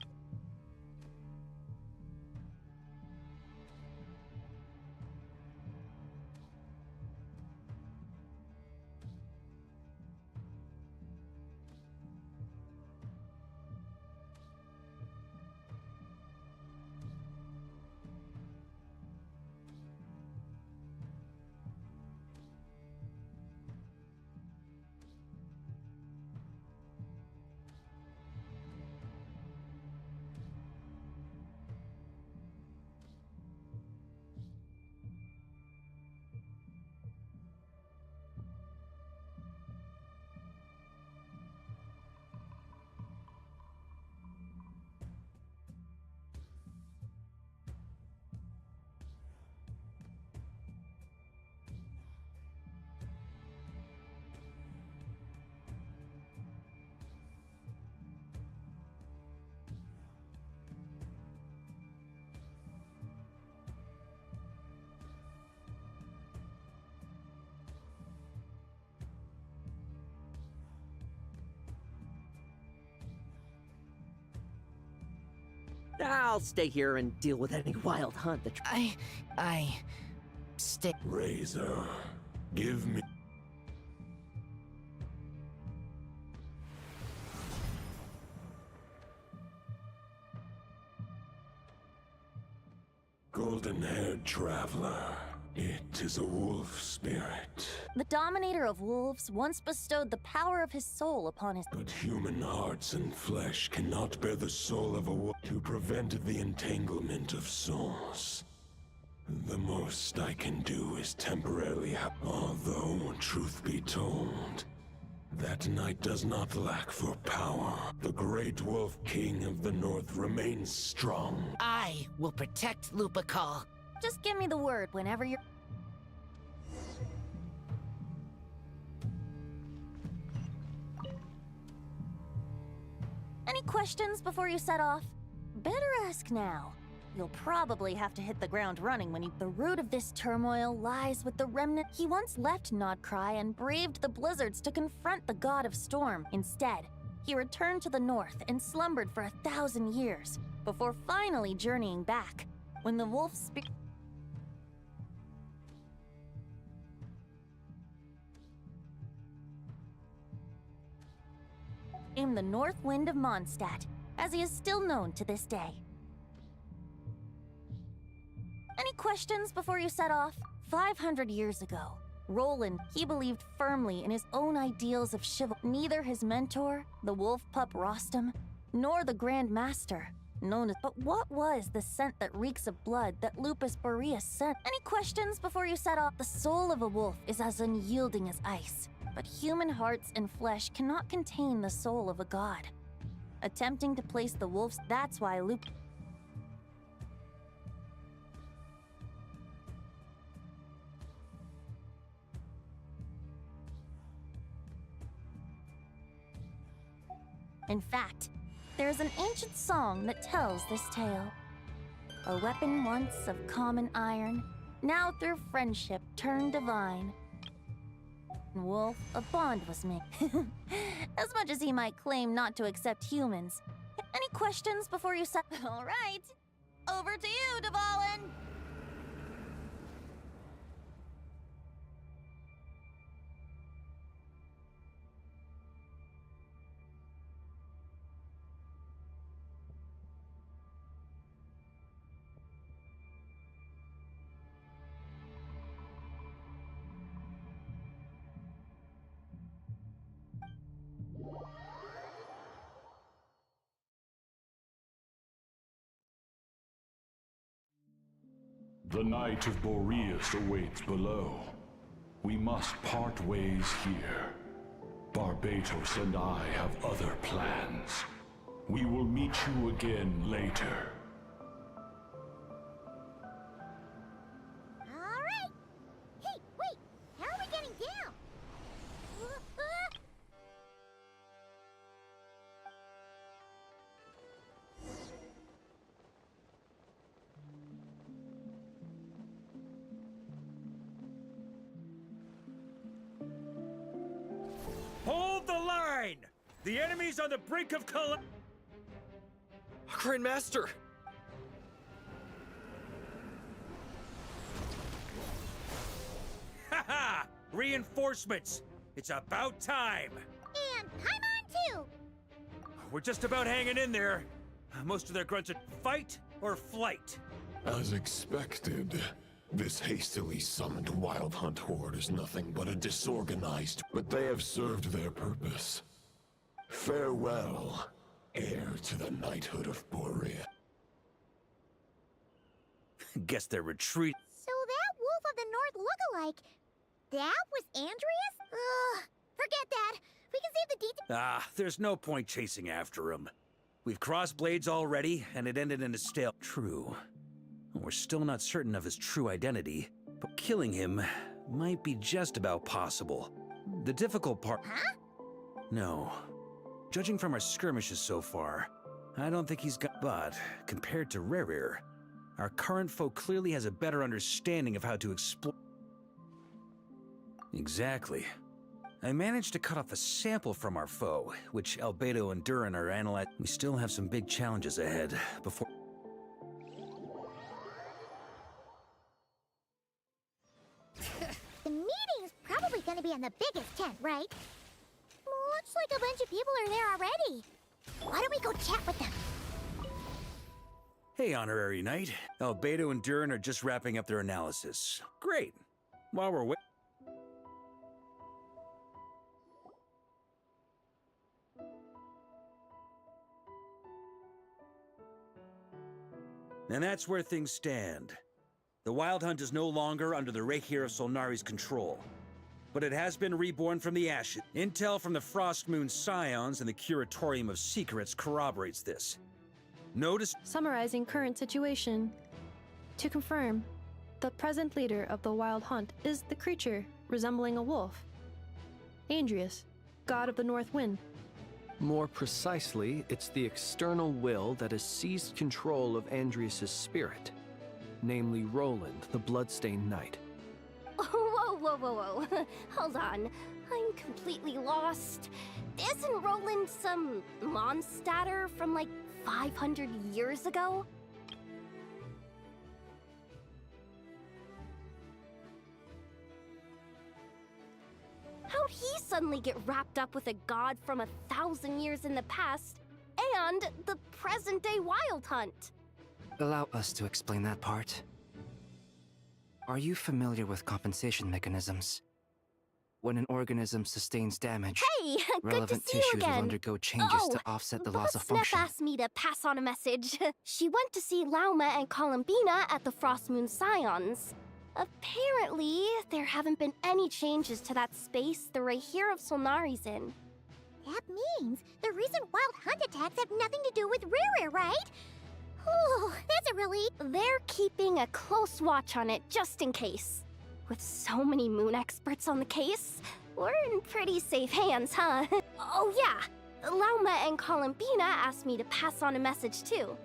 I'll stay here and deal with any wild hunt that. Stay. Razor, give me. Golden-haired traveler. It is a wolf spirit. The dominator of wolves once bestowed the power of his soul upon his. But human hearts and flesh cannot bear the soul of a wolf to prevent the entanglement of souls. The most I can do is temporarily although, truth be told, that knight does not lack for power. The great wolf king of the north remains strong. I will protect Lupical. Just give me the word whenever you're. Any questions before you set off? Better ask now. You'll probably have to hit the ground running when you... The root of this turmoil lies with the remnant. He once left Nodcry and braved the blizzards to confront the god of storm. Instead, he returned to the north and slumbered for 1,000 years, before finally journeying back. When the wolf became the North Wind of Mondstadt, as he is still known to this day. Any questions before you set off? 500 years ago, Roland, he believed firmly in his own ideals of chivalry. Neither his mentor, the wolf pup Rostam, nor the Grand Master, known as... But what was the scent that reeks of blood that Lupus Boreas sent? Any questions before you set off? The soul of a wolf is as unyielding as ice, but human hearts and flesh cannot contain the soul of a god. Attempting to place the wolf's... That's why Lupus... In fact, there is an ancient song that tells this tale. A weapon once of common iron, now through friendship turned divine. Wolf, a bond was made. As much as he might claim not to accept humans. Any questions before you set... All right, over to you, Dvalin! The Knight of Boreas awaits below. We must part ways here. Barbatos and I have other plans. We will meet you again later. All right. Hey, wait. How are we getting down? Hold the line! The enemy's on the brink of Grandmaster! Haha! Reinforcements! It's about time! And I'm on too! We're just about hanging in there. Most of their grunts are fight or flight. As expected, this hastily summoned Wild Hunt horde is nothing but a disorganized, but they have served their purpose. Farewell, heir to the knighthood of Borea. Guess they're retreat. So that Wolf of the North lookalike, that was Andreas? Ugh, forget that. We can save the details. Ah, there's no point chasing after him. We've crossed blades already, and it ended in a stale. True. We're still not certain of his true identity, but killing him might be just about possible. The difficult part... Huh? No. Judging from our skirmishes so far, I don't think he's got... But, compared to Rerir, our current foe clearly has a better understanding of how to exploit... Exactly. I managed to cut off a sample from our foe, which Albedo and Durin are analyzing. We still have some big challenges ahead before... The meeting's probably gonna be in the biggest tent, right? Looks like a bunch of people are there already. Why don't we go chat with them? Hey, Honorary Knight. Albedo and Durin are just wrapping up their analysis. Great. While we're waiting... And that's where things stand. The Wild Hunt is no longer under the Reikir of Solnari's control, but it has been reborn from the ashes. Intel from the Frostmoon Scions and the Curatorium of Secrets corroborates this. Notice... Summarizing current situation. To confirm, the present leader of the Wild Hunt is the creature resembling a wolf. Andreas, god of the North Wind. More precisely, it's the external will that has seized control of Andrias' spirit, namely Roland, the Bloodstained Knight. Whoa, whoa, whoa, whoa. Hold on. I'm completely lost. Isn't Roland some monstatter from like 500 years ago? How'd he suddenly get wrapped up with a god from 1,000 years in the past and the present-day Wild Hunt? Allow us to explain that part. Are you familiar with compensation mechanisms? When an organism sustains damage, Hey, good to relevant see you tissues will again. undergo changes to offset the loss of Boss Sniff function. asked me to pass on a message. She went to see Lauma and Columbina at the Frost Moon Scions. Apparently, there haven't been any changes to that space the Rahir of Solnari's in. That means the recent wild hunt attacks have nothing to do with Riri, right? Oh, that's a relief. They're keeping a close watch on it just in case. With so many moon experts on the case, we're in pretty safe hands, huh? Oh yeah, Lauma and Columbina asked me to pass on a message too.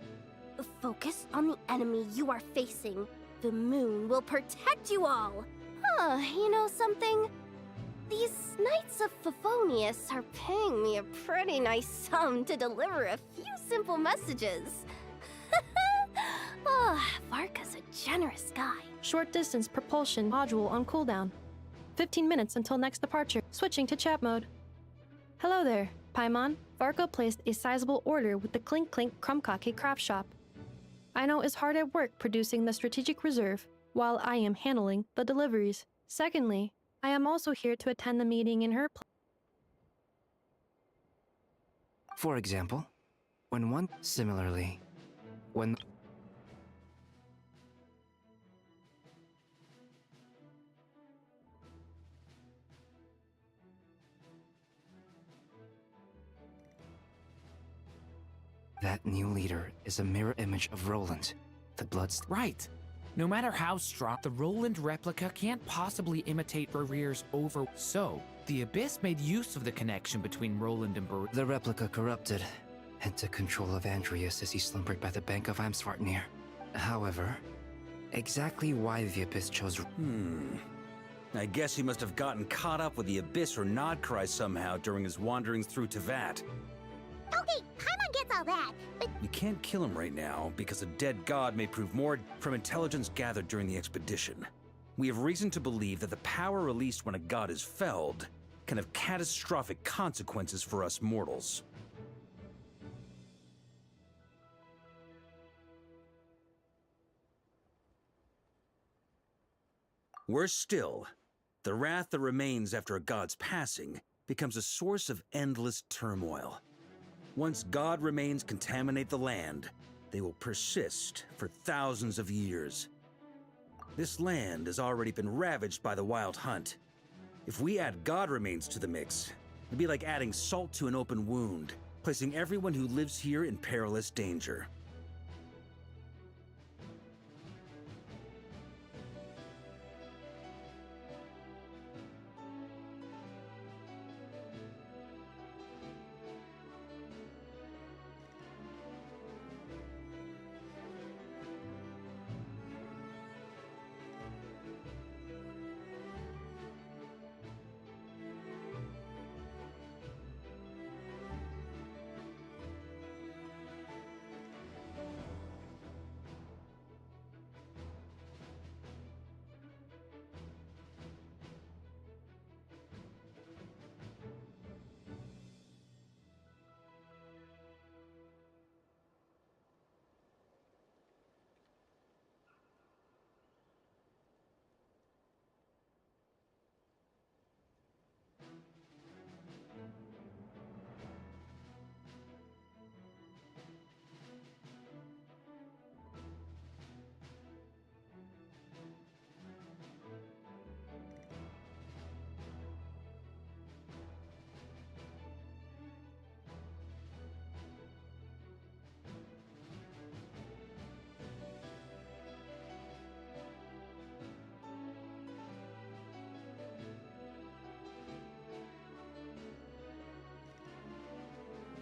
Focus on the enemy you are facing. The moon will protect you all. Huh, you know something? These Knights of Favonius are paying me a pretty nice sum to deliver a few simple messages. Oh, Varka's a generous guy. Short distance propulsion module on cooldown. 15 minutes until next departure. Switching to chat mode. Hello there, Paimon. Varka placed a sizable order with the Clink Clink Krumkake craft shop. I know is hard at work producing the strategic reserve, while I am handling the deliveries. Secondly, I am also here to attend the meeting in her place. For example, similarly, when that new leader is a mirror image of Roland, the Bloodstained. Right. No matter how strong, the Roland replica can't possibly imitate Barir's over. So, the Abyss made use of the connection between Roland and Barir. The replica corrupted and took control of Andrias as he slumbered by the bank of Amsvartnir. However, exactly why the Abyss chose... I guess he must have gotten caught up with the Abyss or Nodcry somehow during his wanderings through Teyvat. Okay, Paimon gets all that, but We can't kill him right now because a dead god may prove more from intelligence gathered during the expedition. We have reason to believe that the power released when a god is felled can have catastrophic consequences for us mortals. Worse still, the wrath that remains after a god's passing becomes a source of endless turmoil. Once god remains contaminate the land, they will persist for thousands of years. This land has already been ravaged by the Wild Hunt. If we add god remains to the mix, it'd be like adding salt to an open wound, placing everyone who lives here in perilous danger.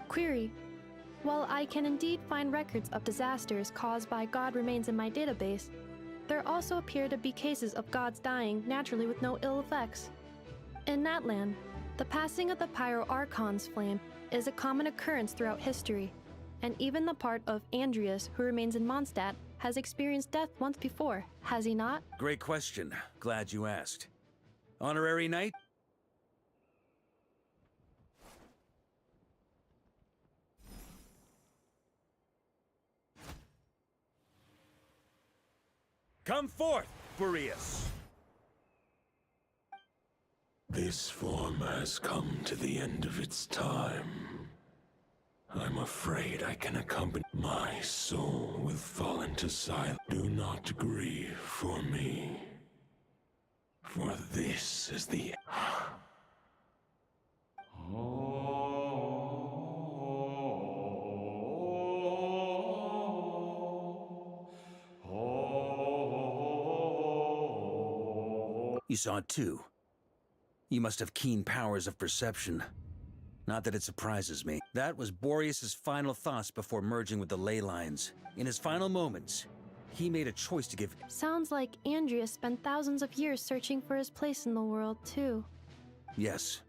Query. While I can indeed find records of disasters caused by god remains in my database, there also appear to be cases of gods dying naturally with no ill effects. In Natlan, the passing of the Pyro-Archon's flame is a common occurrence throughout history, and even the part of Andreas who remains in Mondstadt has experienced death once before, has he not? Great question. Glad you asked. Honorary Knight? Come forth, Boreas! This form has come to the end of its time. I'm afraid I can accompany my soul will fall into silence. Do not grieve for me, for this is the You saw it too. You must have keen powers of perception. Not that it surprises me. That was Boreas' final thoughts before merging with the ley lines. In his final moments, he made a choice to give... Sounds like Andreas spent thousands of years searching for his place in the world, too. Yes.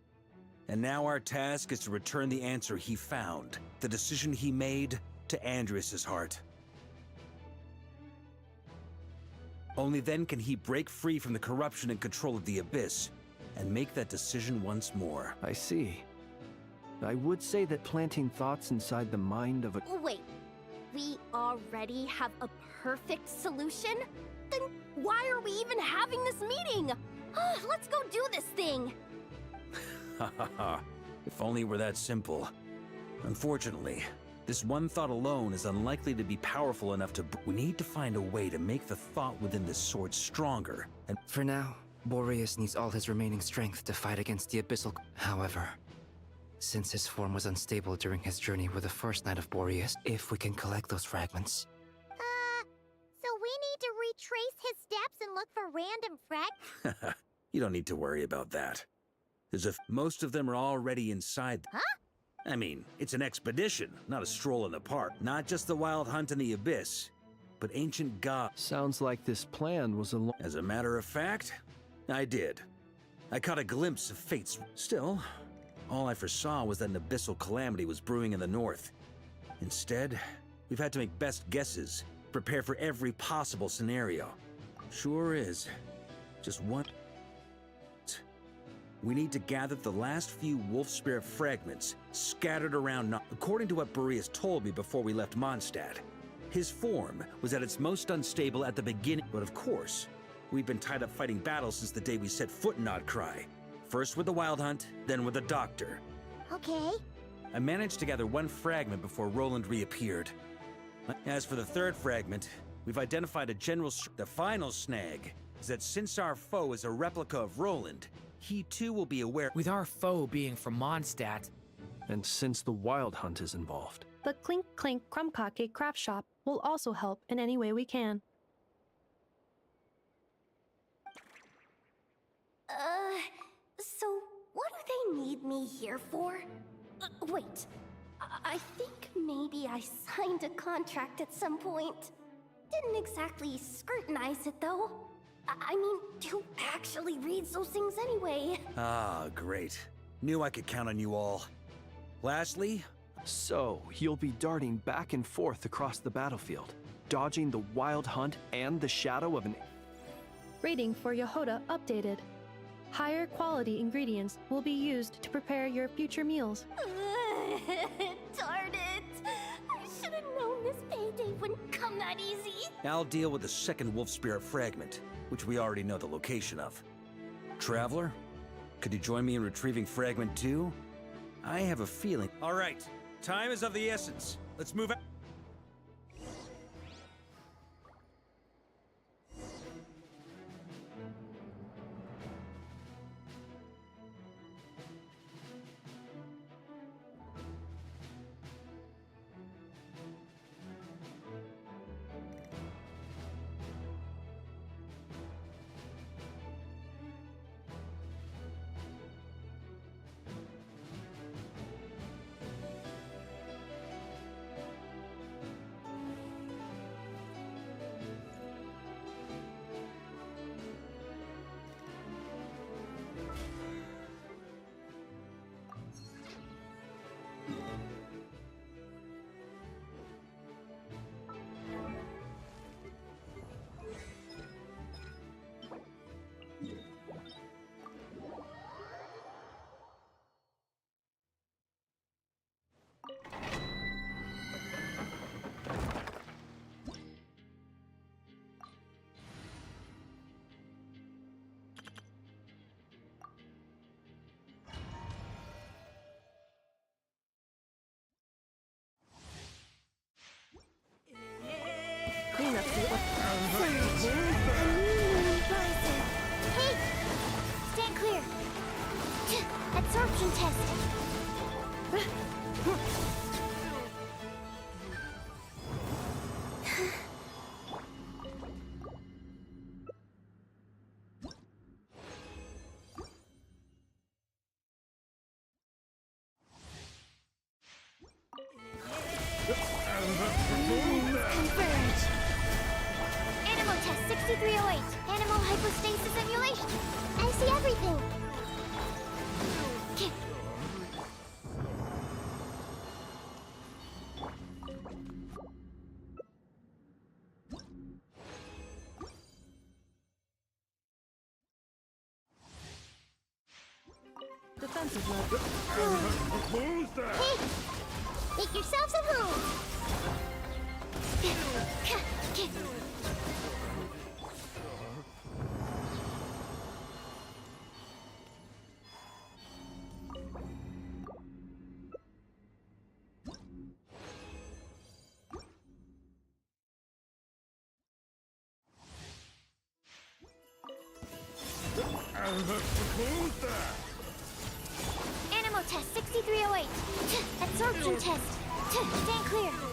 And now our task is to return the answer he found, the decision he made, to Andreas' heart. Only then can he break free from the corruption and control of the Abyss, and make that decision once more. I see. I would say that planting thoughts inside the mind of a... Wait, we already have a perfect solution? Then why are we even having this meeting? Let's go do this thing! Ha ha ha. If only it were that simple. Unfortunately, this one thought alone is unlikely to be powerful enough to... We need to find a way to make the thought within this sword stronger, and... For now, Boreas needs all his remaining strength to fight against the Abyssal... However, since his form was unstable during his journey with the first Knight of Boreas, if we can collect those fragments... So we need to retrace his steps and look for random fragments? You don't need to worry about that. Most of them are already inside... Huh? I mean, it's an expedition, not a stroll in the park. Not just the wild hunt in the Abyss, but ancient gods. Sounds like this plan was a... As a matter of fact, I did. I caught a glimpse of fate's... Still, all I foresaw was that an abyssal calamity was brewing in the north. Instead, we've had to make best guesses, prepare for every possible scenario. Sure is. Just one... We need to gather the last few wolf spirit fragments scattered around. According to what Boreas told me before we left Mondstadt, his form was at its most unstable at the beginning. But of course, we've been tied up fighting battles since the day we set foot in Nodcry. First with the Wild Hunt, then with the Doctor. Okay. I managed to gather one fragment before Roland reappeared. As for the third fragment, we've identified a general... The final snag is that since our foe is a replica of Roland, he too will be aware... With our foe being from Mondstadt... And since the Wild Hunt is involved. The Clink Clink Krumkake craft shop will also help in any way we can. So what do they need me here for? Wait, I think maybe I signed a contract at some point. Didn't exactly scrutinize it though. I mean, who actually reads those things anyway? Ah, great. Knew I could count on you all. Lastly... So, you'll be darting back and forth across the battlefield, dodging the Wild Hunt and the shadow of an... Rating for Yehoda updated. Higher quality ingredients will be used to prepare your future meals. Darn it! I should have known this payday wouldn't come that easy. I'll deal with the second wolf spirit fragment, which we already know the location of. Traveler, could you join me in retrieving fragment 2? I have a feeling... All right, time is of the essence. Let's move out. Converge. Animal test 6308. Animal hypostasis simulation. I see everything. Defensive mode. Who's that? Hey, make yourselves at home. Who's that? Animal test 6308. Absorption test. Stand clear.